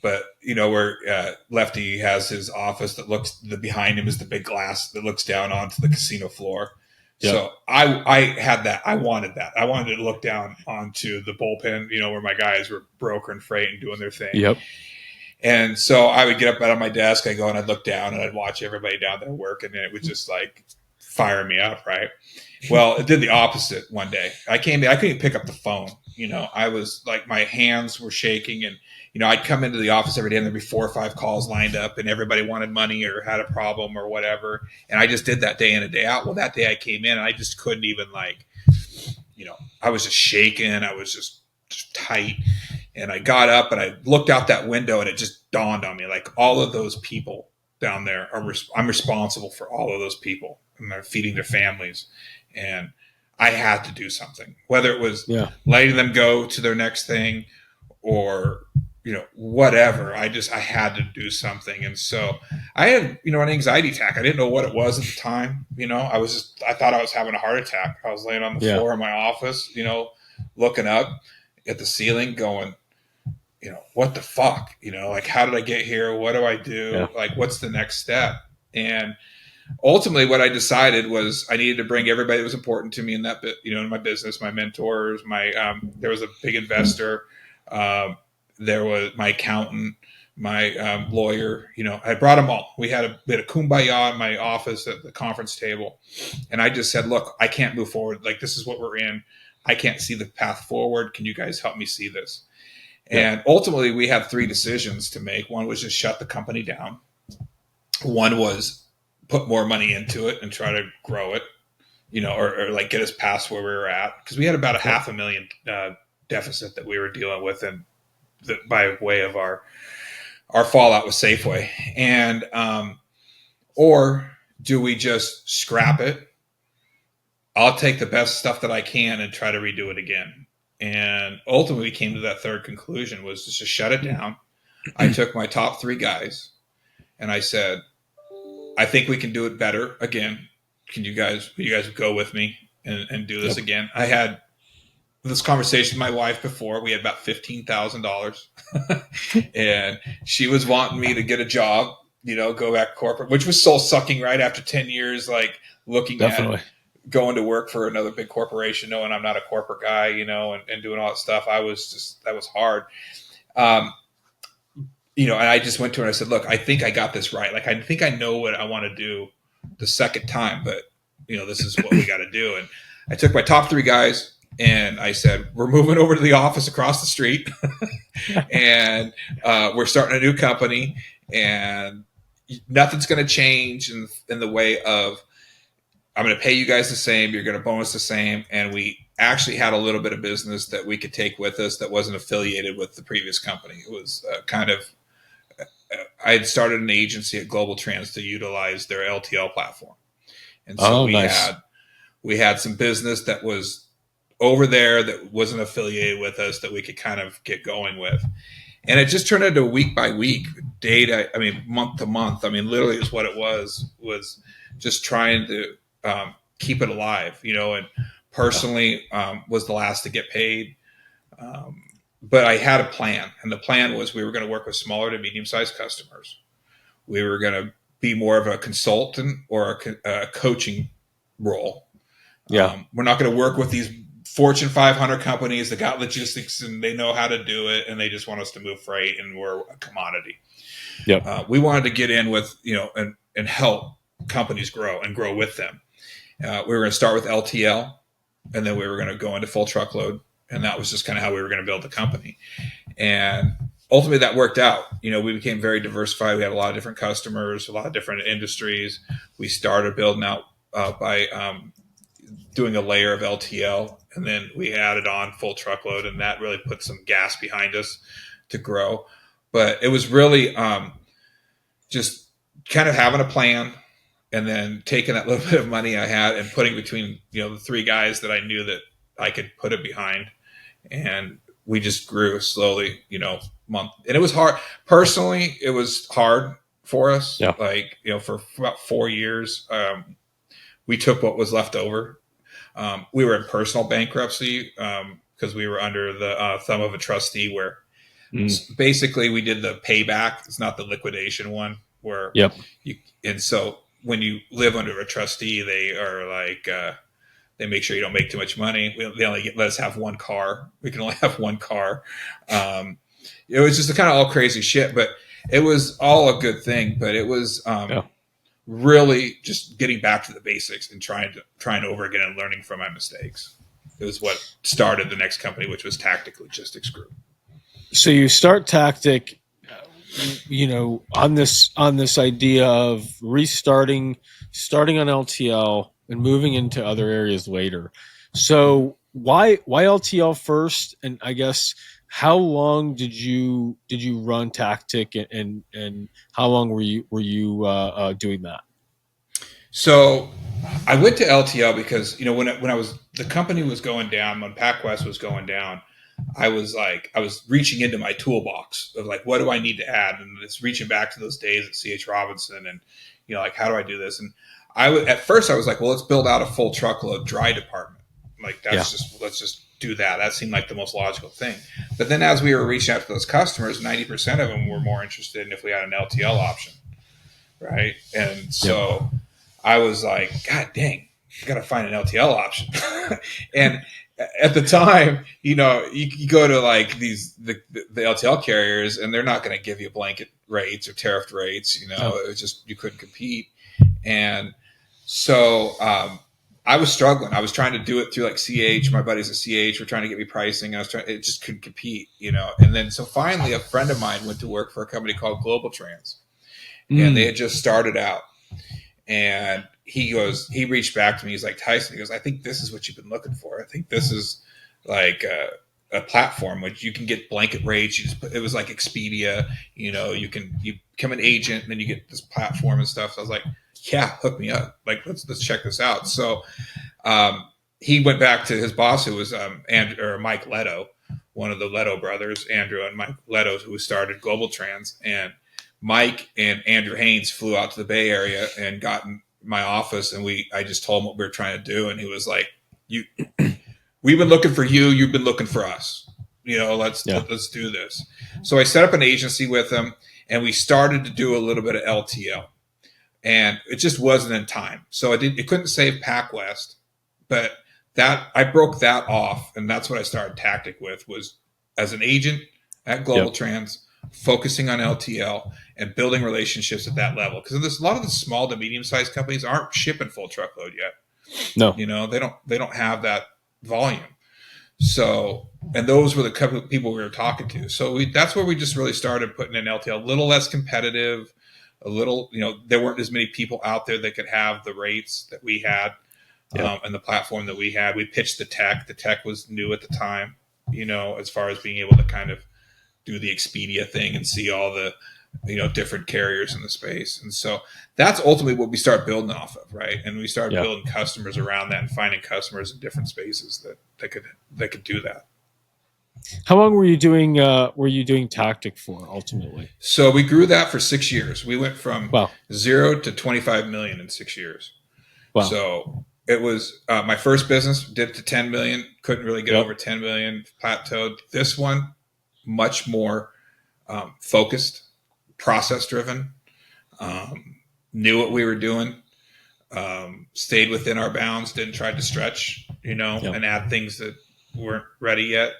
But where Lefty has his office that behind him is the big glass that looks down onto the casino floor. Yeah. So I had that. I wanted that. I wanted to look down onto the bullpen, where my guys were brokering freight and doing their thing. Yep. And so I would get up out of my desk, I go and I'd look down and I'd watch everybody down there working, and it would just like fire me up, right? Well, it did the opposite one day. I couldn't pick up the phone. I was like, my hands were shaking, and I'd come into the office every day and there'd be 4 or 5 calls lined up, and everybody wanted money or had a problem or whatever. And I just did that day in and day out. Well, that day I came in and I just couldn't even, like, I was just shaking. I was just tight. And I got up and I looked out that window, and it just dawned on me, like, all of those people down there I'm responsible for all of those people, and they're feeding their families. And I had to do something, whether it was letting them go to their next thing, or, whatever. I had to do something. And so I had, an anxiety attack. I didn't know what it was at the time. I thought I was having a heart attack. I was laying on the floor in my office, looking up at the ceiling going, what the fuck, like, how did I get here? What do I do? Yeah. Like, what's the next step? And ultimately what I decided was I needed to bring everybody that was important to me in that, in my business, my mentors, there was a big investor, there was my accountant, my lawyer. I brought them all. We had a kumbaya in my office at the conference table. And I just said, look, I can't move forward. Like, this is what we're in. I can't see the path forward. Can you guys help me see this? Yeah. And ultimately, we had 3 decisions to make. One was just shut the company down. One was put more money into it and try to grow it, or like get us past where we were at. Because we had about a $500,000 deficit that we were dealing with, and by way of our fallout with Safeway. And or do we just scrap it? I'll take the best stuff that I can and try to redo it again. And ultimately we came to that third conclusion, was just to shut it down. I took my top 3 guys and I said, I think we can do it better again. Will you guys go with me and do this again? I had this conversation with my wife before. We had about $15,000 and she was wanting me to get a job, go back corporate, which was soul sucking right after 10 years, like looking at going to work for another big corporation, knowing I'm not a corporate guy, and doing all that stuff. That was hard. And I just went to her and I said, look, I think I got this right. Like, I think I know what I want to do the second time, but this is what we got to do. And I took my top 3 guys and I said, we're moving over to the office across the street and we're starting a new company, and nothing's going to change in the way of, I'm going to pay you guys the same. You're going to bonus the same. And we actually had a little bit of business that we could take with us that wasn't affiliated with the previous company. It was I had started an agency at Global Trans to utilize their LTL platform. And so we had some business that was over there that wasn't affiliated with us that we could kind of get going with. And it just turned into week by week, month to month. Literally is what it was just trying to keep it alive, and personally was the last to get paid. But I had a plan, and the plan was we were going to work with smaller to medium-sized customers. We were going to be more of a consultant or a coaching role. Yeah. We're not going to work with these Fortune 500 companies that got logistics and they know how to do it, and they just want us to move freight, and we're a commodity. Yeah. We wanted to get in with, and help companies grow and grow with them. We were going to start with LTL, and then we were going to go into full truckload. And that was just kind of how we were going to build the company. And ultimately that worked out. We became very diversified. We had a lot of different customers, a lot of different industries. We started building out by doing a layer of LTL, and then we added on full truckload, and that really put some gas behind us to grow. But it was really just kind of having a plan, and then taking that little bit of money I had and putting between, the 3 guys that I knew that I could put it behind. And we just grew slowly, month. And it was hard. Personally, it was hard for us. Yeah. Like, for about 4 years, we took what was left over. We were in personal bankruptcy because we were under the thumb of a trustee where basically we did the payback. It's not the liquidation one where and so when you live under a trustee, they are like, they make sure you don't make too much money. They only let us have 1 car. We can only have 1 car. It was just a kind of all crazy shit, but it was all a good thing. But it was really just getting back to the basics and trying over again and learning from my mistakes. It was what started the next company, which was Tactic Logistics Group. So you start Tactic, on this idea of starting on LTL and moving into other areas later. So why LTL first? And I guess how long did you run Tactic, and how long were you doing that? So I went to LTL because when the company was going down, when PacWest was going down, I was reaching into my toolbox of like, what do I need to add? And it's reaching back to those days at CH Robinson and, like, how do I do this? And at first I was like, well, let's build out a full truckload dry department. Like let's just do that. That seemed like the most logical thing. But then as we were reaching out to those customers, 90% of them were more interested in if we had an LTL option. Right. And so I was like, God dang, you got to find an LTL option. And at the time, you go to like the LTL carriers and they're not going to give you blanket rates or tariff rates. It was just, you couldn't compete. And so I was struggling. I was trying to do it through like CH. My buddies at CH were trying to get me pricing. It just couldn't compete, And then so finally a friend of mine went to work for a company called Global Trans. And they had just started out. And he reached back to me. He's like, Tyson, he goes, I think this is what you've been looking for. I think this is like a platform which you can get blanket rates. It was like Expedia, you become an agent and then you get this platform and stuff. So I was like, yeah, hook me up. Like, let's check this out. So he went back to his boss, who was Mike Leto, one of the Leto brothers, Andrew and Mike Leto, who started Global Trans. And Mike and Andrew Haynes flew out to the Bay Area and got in my office, and I just told him what we were trying to do, and he was like, we've been looking for you, you've been looking for us. Let's do this. So I set up an agency with him, and we started to do a little bit of LTL, and it just wasn't in time. So it couldn't save PacWest, but I broke that off, and that's what I started Tactic with, was as an agent at Global Trans, focusing on LTL and building relationships at that level. Because a lot of the small to medium-sized companies aren't shipping full truckload yet. No, they don't have that volume. So, and those were the couple of people we were talking to. So that's where we just really started putting in LTL, a little less competitive, a little, there weren't as many people out there that could have the rates that we had and the platform that we had. We pitched the tech. The tech was new at the time, as far as being able to kind of do the Expedia thing and see all the, different carriers in the space. And so that's ultimately what we start building off of. Right. And we started building customers around that and finding customers in different spaces that could do that. How long were you doing Tactic for ultimately? So we grew that for 6 years. We went from 0 to 25 million in 6 years. Wow. So it was my first business, dipped to 10 million, couldn't really get over 10 million, plateaued. This one, much more focused, process driven, knew what we were doing, stayed within our bounds, didn't try to stretch, and add things that weren't ready yet.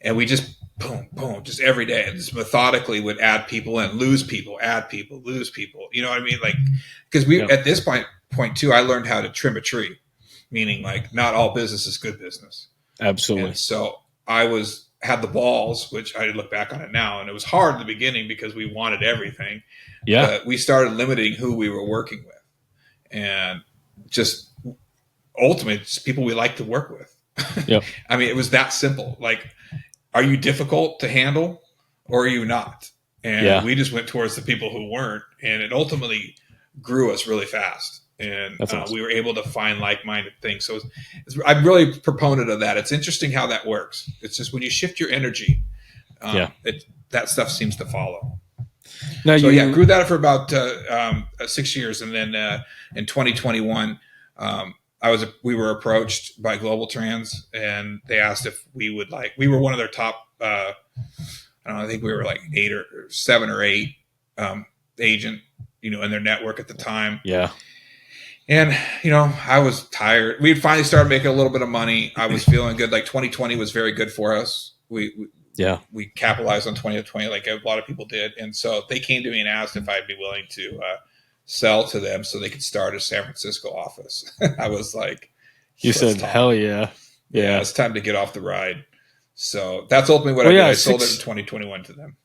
And we just boom, just every day, just methodically would add people and lose people, add people, lose people. You know what I mean? Like, because at this point too, I learned how to trim a tree, meaning like not all business is good business. Absolutely. And so I had the balls, which I look back on it now, and it was hard in the beginning because we wanted everything. Yeah. But we started limiting who we were working with, and just ultimately just people we like to work with. Yeah. I mean, it was that simple. Like, are you difficult to handle or are you not? And we just went towards the people who weren't, and it ultimately grew us really fast. And awesome. We were able to find like-minded things. So I'm really a proponent of that. It's interesting how that works. It's just when you shift your energy, that stuff seems to follow. Now grew that for about 6 years. And then in 2021, we were approached by Global Trans, and they asked if we were one of their top, I think we were like 8 or 7 or 8 agent, in their network at the time. Yeah. And, I was tired. We had finally started making a little bit of money. I was feeling good. Like 2020 was very good for us. We capitalized on 2020 like a lot of people did. And so they came to me and asked if I'd be willing to sell to them so they could start a San Francisco office. I was like, you said, hell yeah. Yeah, it's time to get off the ride. So that's ultimately what I did. I sold it in 2021 to them.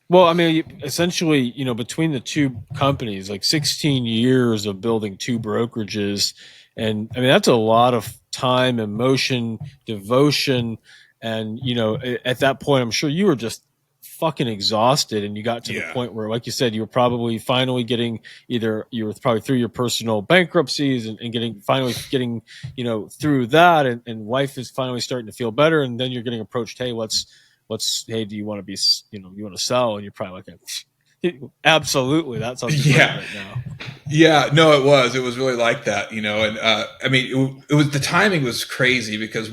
Well, I mean, essentially, between the two companies, like 16 years of building 2 brokerages. And I mean, that's a lot of time, emotion, devotion. And, at that point, I'm sure you were just fucking exhausted, and you got to the point where, like you said, you were probably finally getting you were probably through your personal bankruptcies and finally getting, through that, and life is finally starting to feel better, and then you're getting approached, hey, hey, do you want to be, you want to sell? And you're probably like, absolutely, that sounds great right now. Yeah, no, it was really like that, and I mean, it was, the timing was crazy because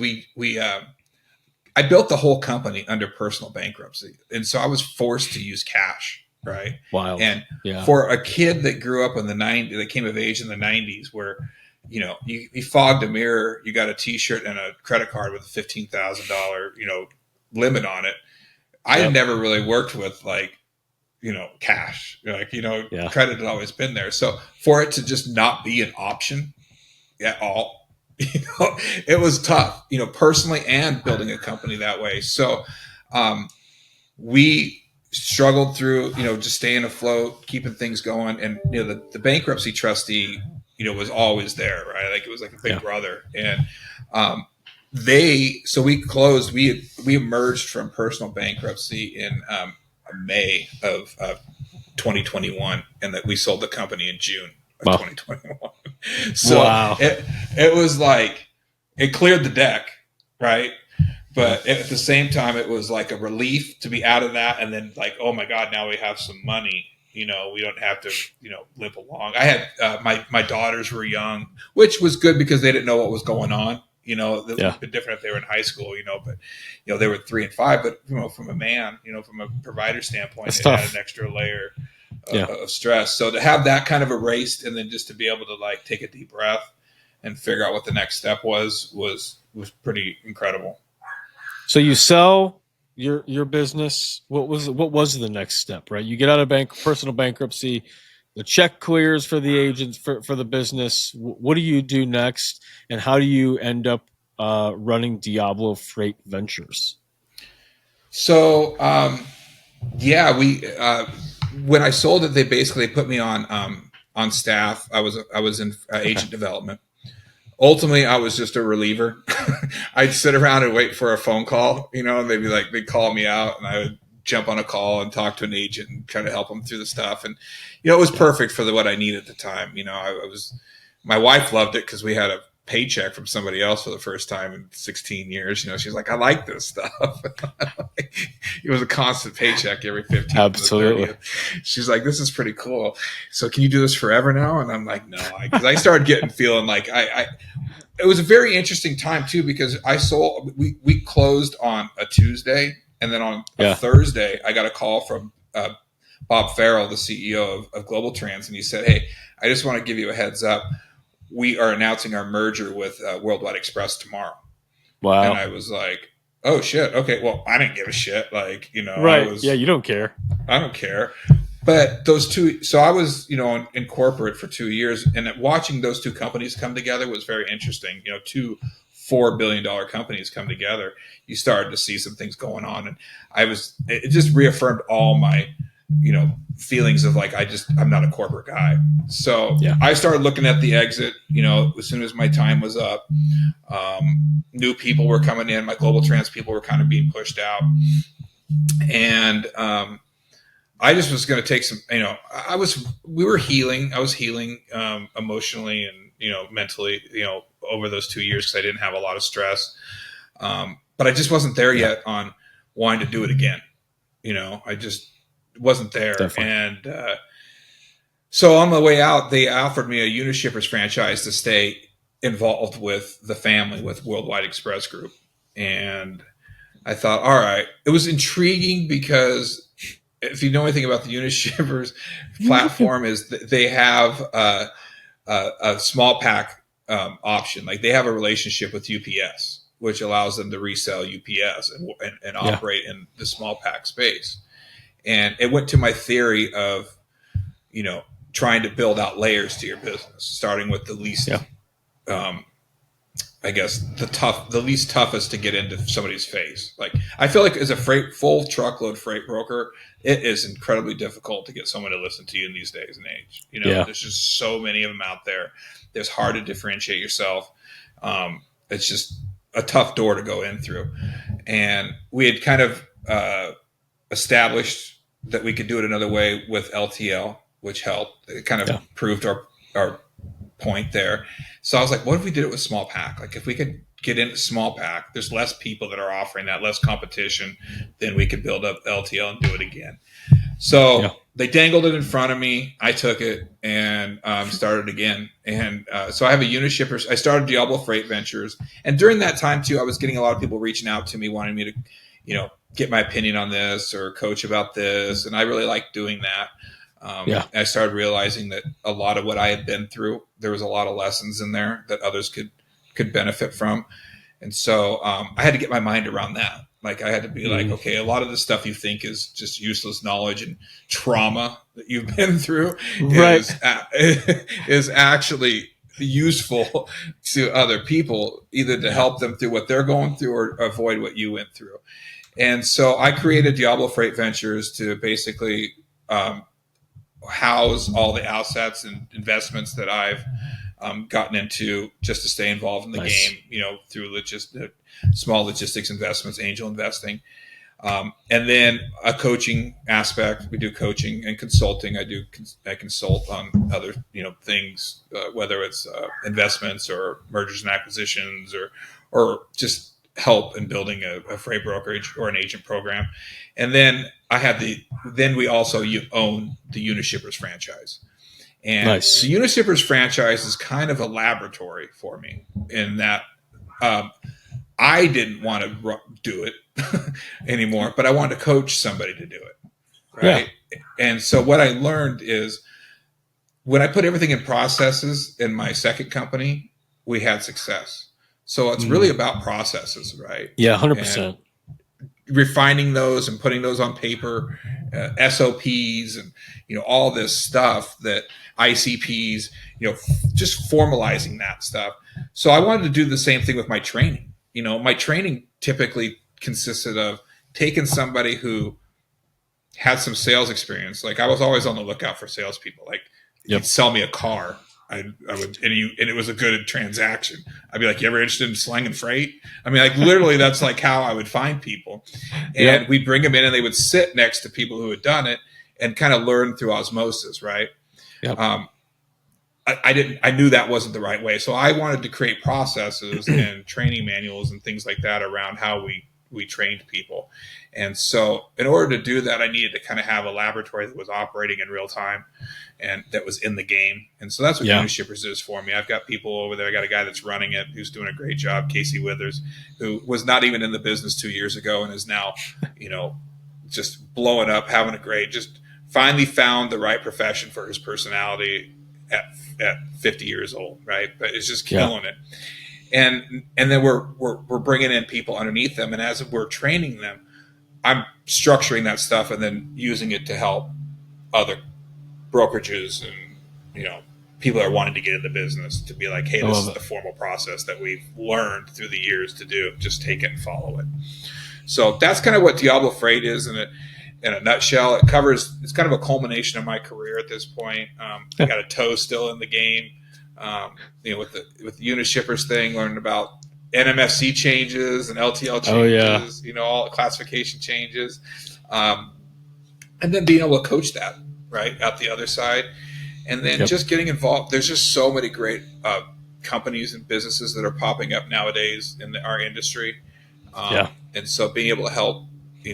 I built the whole company under personal bankruptcy, and so I was forced to use cash, right? Wild. And for a kid that grew up in the '90s, that came of age in the '90s, where you fogged a mirror, you got a T-shirt and a credit card with a $15,000 limit on it. I had never really worked with cash, credit had always been there. So for it to just not be an option at all, it was tough, personally and building a company that way. So we struggled through, just staying afloat, keeping things going. And, the bankruptcy trustee, was always there, right? Like it was like a big brother. And so we closed, we emerged from personal bankruptcy in May of 2021, and that we sold the company in June of 2021. So it was like, it cleared the deck, right? But at the same time, it was like a relief to be out of that. And then like, oh my God, now we have some money, we don't have to, limp along. I had, my daughters were young, which was good because they didn't know what was going on. It would have been different if they were in high school, but they were 3 and 5, but from a man, from a provider standpoint, it had an extra layer of stress. So to have that kind of erased, and then just to be able to like take a deep breath and figure out what the next step was pretty incredible. So you sell your business. What was the next step, right? You get out of personal bankruptcy, the check clears for the agents for the business. What do you do next, and how do you end up running Diablo Freight Ventures? So we when I sold it, they basically put me on staff. I was in agent development. Ultimately, I was just a reliever. I'd sit around and wait for a phone call, and they'd call me out, and I would jump on a call and talk to an agent and try to help them through the stuff. And, it was perfect for what I needed at the time. My wife loved it because we had a paycheck from somebody else for the first time in 16 years. She's like, I like this stuff. It was a constant paycheck every 15th. Absolutely. She's like, this is pretty cool. So can you do this forever now? And I'm like, no, because I started feeling like it was a very interesting time too, because we closed on a Tuesday, and then on a Thursday, I got a call from Bob Farrell, the CEO of Global Trans, and he said, hey, I just want to give you a heads up. We are announcing our merger with Worldwide Express tomorrow. Wow. And I was like, oh shit. Okay. Well, I didn't give a shit. Right. You don't care. I don't care. But those two, so I was, in corporate for 2 years, and watching those two companies come together was very interesting. Two $4 billion companies come together. You started to see some things going on. And it just reaffirmed all my, feelings of like, I'm not a corporate guy. So I started looking at the exit, as soon as my time was up. New people were coming in. My Global Trans people were kind of being pushed out. And I just was going to take some, we were healing. I was healing emotionally and, mentally, over those 2 years, because I didn't have a lot of stress. But I just wasn't there yet on wanting to do it again. I just wasn't there. Definitely. And so on my way out, they offered me a Unishippers franchise to stay involved with the family, with Worldwide Express Group. And I thought, all right, it was intriguing because if you know anything about the Unishippers platform, is they have a small pack option. Like they have a relationship with UPS, which allows them to resell UPS and operate in the small pack space. And it went to my theory of, trying to build out layers to your business, starting with the least, I guess the least toughest to get into somebody's face. Like I feel like as a full truckload freight broker, it is incredibly difficult to get someone to listen to you in these days and age. There's just so many of them out there. It's hard to differentiate yourself. It's just a tough door to go in through. And we had kind of, established that we could do it another way with LTL, which helped. It kind of proved our point there. So I was like, what if we did it with small pack? Like if we could get into small pack, there's less people that are offering that, less competition, then we could build up LTL and do it again. So they dangled it in front of me. I took it and started again. And so I have a Unishippers. I started Diablo Freight Ventures. And during that time too, I was getting a lot of people reaching out to me, wanting me to, get my opinion on this or coach about this. And I really liked doing that. I started realizing that a lot of what I had been through, there was a lot of lessons in there that others could benefit from. And so I had to get my mind around that. Like I had to be like, okay, a lot of the stuff you think is just useless knowledge and trauma that you've been through is actually useful to other people, either to help them through what they're going through or avoid what you went through. And so I created Diablo Freight Ventures to basically house all the assets and investments that I've gotten into just to stay involved in the game, through small logistics investments, angel investing. And then a coaching aspect. We do coaching and consulting. I consult on other, things, whether it's investments or mergers and acquisitions or just help in building a freight brokerage or an agent program. And then we also own the Unishippers franchise. And the Unishippers franchise is kind of a laboratory for me in that I didn't want to do it anymore, but I wanted to coach somebody to do it. Right. Yeah. And so what I learned is when I put everything in processes in my second company, we had success. So it's really about processes, right? Yeah, 100%. Refining those and putting those on paper, SOPs and, all this stuff that ICPs, just formalizing that stuff. So I wanted to do the same thing with my training. My training typically consisted of taking somebody who had some sales experience. Like I was always on the lookout for salespeople. Like you'd sell me a car. I would, and it was a good transaction. I'd be like, you ever interested in slanging freight? I mean, like literally that's like how I would find people. And we'd bring them in and they would sit next to people who had done it and kind of learn through osmosis. Right. Yep. I knew that wasn't the right way. So I wanted to create processes and training manuals and things like that around how we trained people. And so in order to do that, I needed to kind of have a laboratory that was operating in real time and that was in the game. And so that's what Unishippers is for me. I've got people over there. I got a guy that's running it who's doing a great job, Casey Withers, who was not even in the business 2 years ago and is now, just blowing up, having a great, just finally found the right profession for his personality at 50 years old, right? But it's just killing it. And then we're bringing in people underneath them. And as we're training them, I'm structuring that stuff and then using it to help other brokerages and, people that are wanting to get in the business to be like, hey, this is the formal process that we've learned through the years to do. Just take it and follow it. So that's kind of what Diablo Freight is in a nutshell. It's kind of a culmination of my career at this point. I got a toe still in the game. With the Unishippers thing, learning about NMFC changes and LTL changes, all the classification changes. And then being able to coach that right out the other side. And then just getting involved. There's just so many great companies and businesses that are popping up nowadays in our industry. And so being able to help,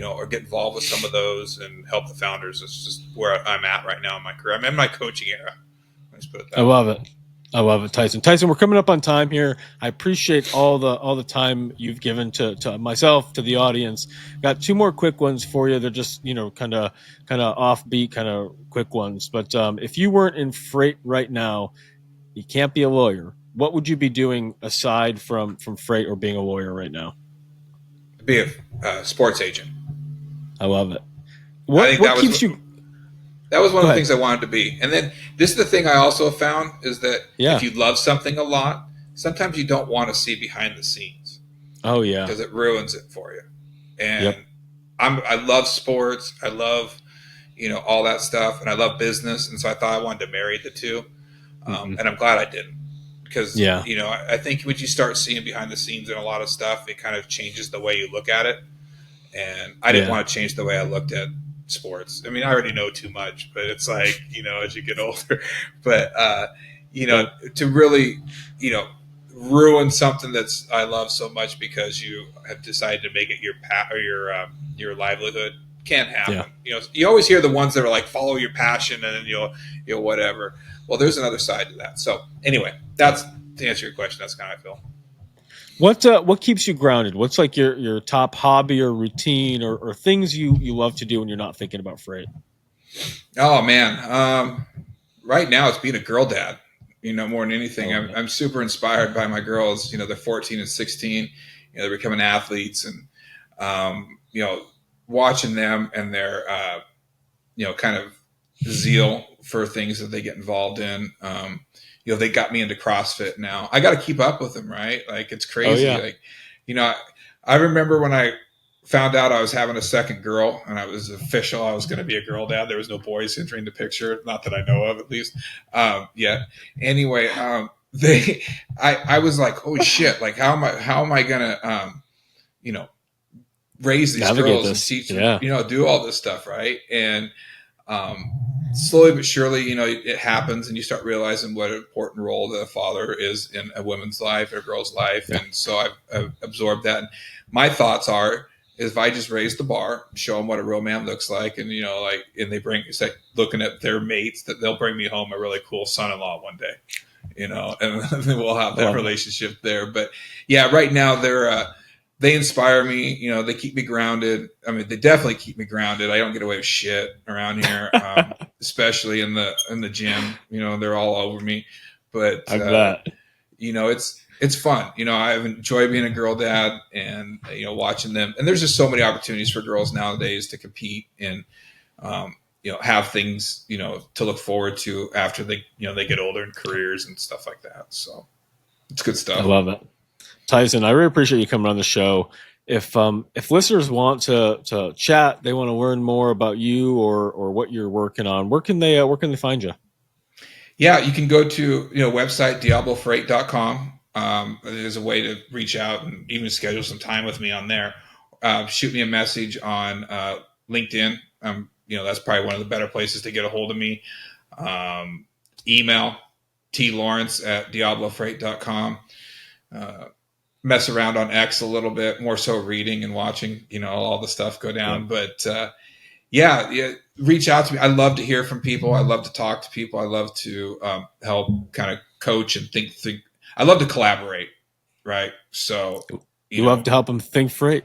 or get involved with some of those and help the founders is just where I'm at right now in my career. I'm in my coaching era. Let's put it that way. I love it, Tyson. Tyson, we're coming up on time here. I appreciate all the time you've given to myself, to the audience. Got two more quick ones for you. They're just, kind of offbeat, kind of quick ones. But if you weren't in freight right now, you can't be a lawyer. What would you be doing aside from freight or being a lawyer right now? Be a sports agent. I love it. What keeps you? That was one of the things I wanted to be. And then this is the thing I also found is that if you love something a lot, sometimes you don't want to see behind the scenes. Oh, yeah. Because it ruins it for you. And I love sports. I love, all that stuff. And I love business. And so I thought I wanted to marry the two. And I'm glad I didn't. Because, I think when you start seeing behind the scenes in a lot of stuff, it kind of changes the way you look at it. And I didn't want to change the way I looked at sports. I mean, I already know too much, but it's like, as you get older, but, to really, ruin something that's I love so much because you have decided to make it your or your livelihood can't happen. You always hear the ones that are like, follow your passion and then you'll whatever. Well, there's another side to that. So anyway, that's to answer your question. That's kind of how I feel. What keeps you grounded? What's like your top hobby or routine or things you love to do when you're not thinking about freight? Oh man. Right now it's being a girl dad, more than anything. I'm super inspired by my girls. They're 14 and 16, they're becoming athletes, and, watching them and their, kind of zeal for things that they get involved in. They got me into CrossFit now. I got to keep up with them, right? Like, it's crazy. Oh, yeah. Like, I remember when I found out I was having a second girl and I was official, I was going to be a girl dad. There was no boys entering the picture. Not that I know of, at least. Yeah. Anyway, I was like, holy shit. Like, how am I going to, raise these girls and teach them, do all this stuff. Right. And, slowly but surely, it happens and you start realizing what an important role the father is in a woman's life or a girl's life. Yeah. And so I've absorbed that. And my thoughts are, is if I just raise the bar, show them what a real man looks like, and and they bring, it's like looking at their mates, that they'll bring me home a really cool son-in-law one day, and then we'll have that relationship there. But yeah, right now they inspire me. They keep me grounded. I mean, they definitely keep me grounded. I don't get away with shit around here, especially in the gym. They're all over me, but I bet. It's fun. I've enjoyed being a girl dad and, watching them. And there's just so many opportunities for girls nowadays to compete and, have things, to look forward to after they get older in careers and stuff like that. So it's good stuff. I love it. Tyson, I really appreciate you coming on the show. If listeners want to chat, they want to learn more about you or what you're working on, where can they find you? Yeah, you can go to, website, diablofreight.com. There's a way to reach out and even schedule some time with me on there. Shoot me a message on LinkedIn. That's probably one of the better places to get a hold of me. Email tlawrence@diablofreight.com. Mess around on X a little bit, more so reading and watching, all the stuff go down. Yeah. But yeah, reach out to me. I love to hear from people. I love to talk to people. I love to help kind of coach and think. I love to collaborate, right? So you love to help them think freight.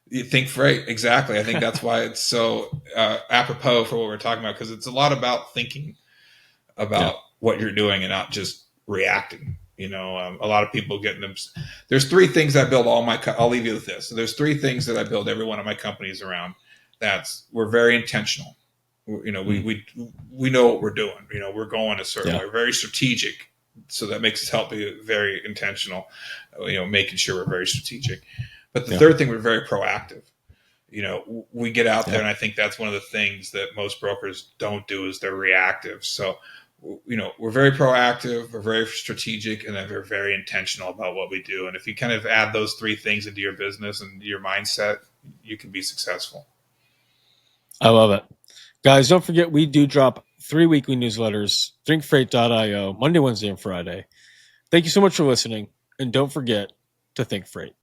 You think freight, exactly. I think that's why it's so apropos for what we're talking about, because it's a lot about thinking about what you're doing and not just reacting. A lot of people getting them. There's three things I build I'll leave you with this. So there's three things that I build every one of my companies around. We're very intentional. We know what we're doing. We're going a certain way. We're very strategic. So that makes us help be very intentional, making sure we're very strategic. But the third thing, we're very proactive. We get out there, and I think that's one of the things that most brokers don't do is they're reactive. So, we're very proactive, we're very strategic, and then we're very intentional about what we do. And if you kind of add those three things into your business and your mindset, you can be successful. I love it. Guys, don't forget, we do drop 3 weekly newsletters, thinkfreight.io, Monday, Wednesday, and Friday. Thank you so much for listening. And don't forget to think freight.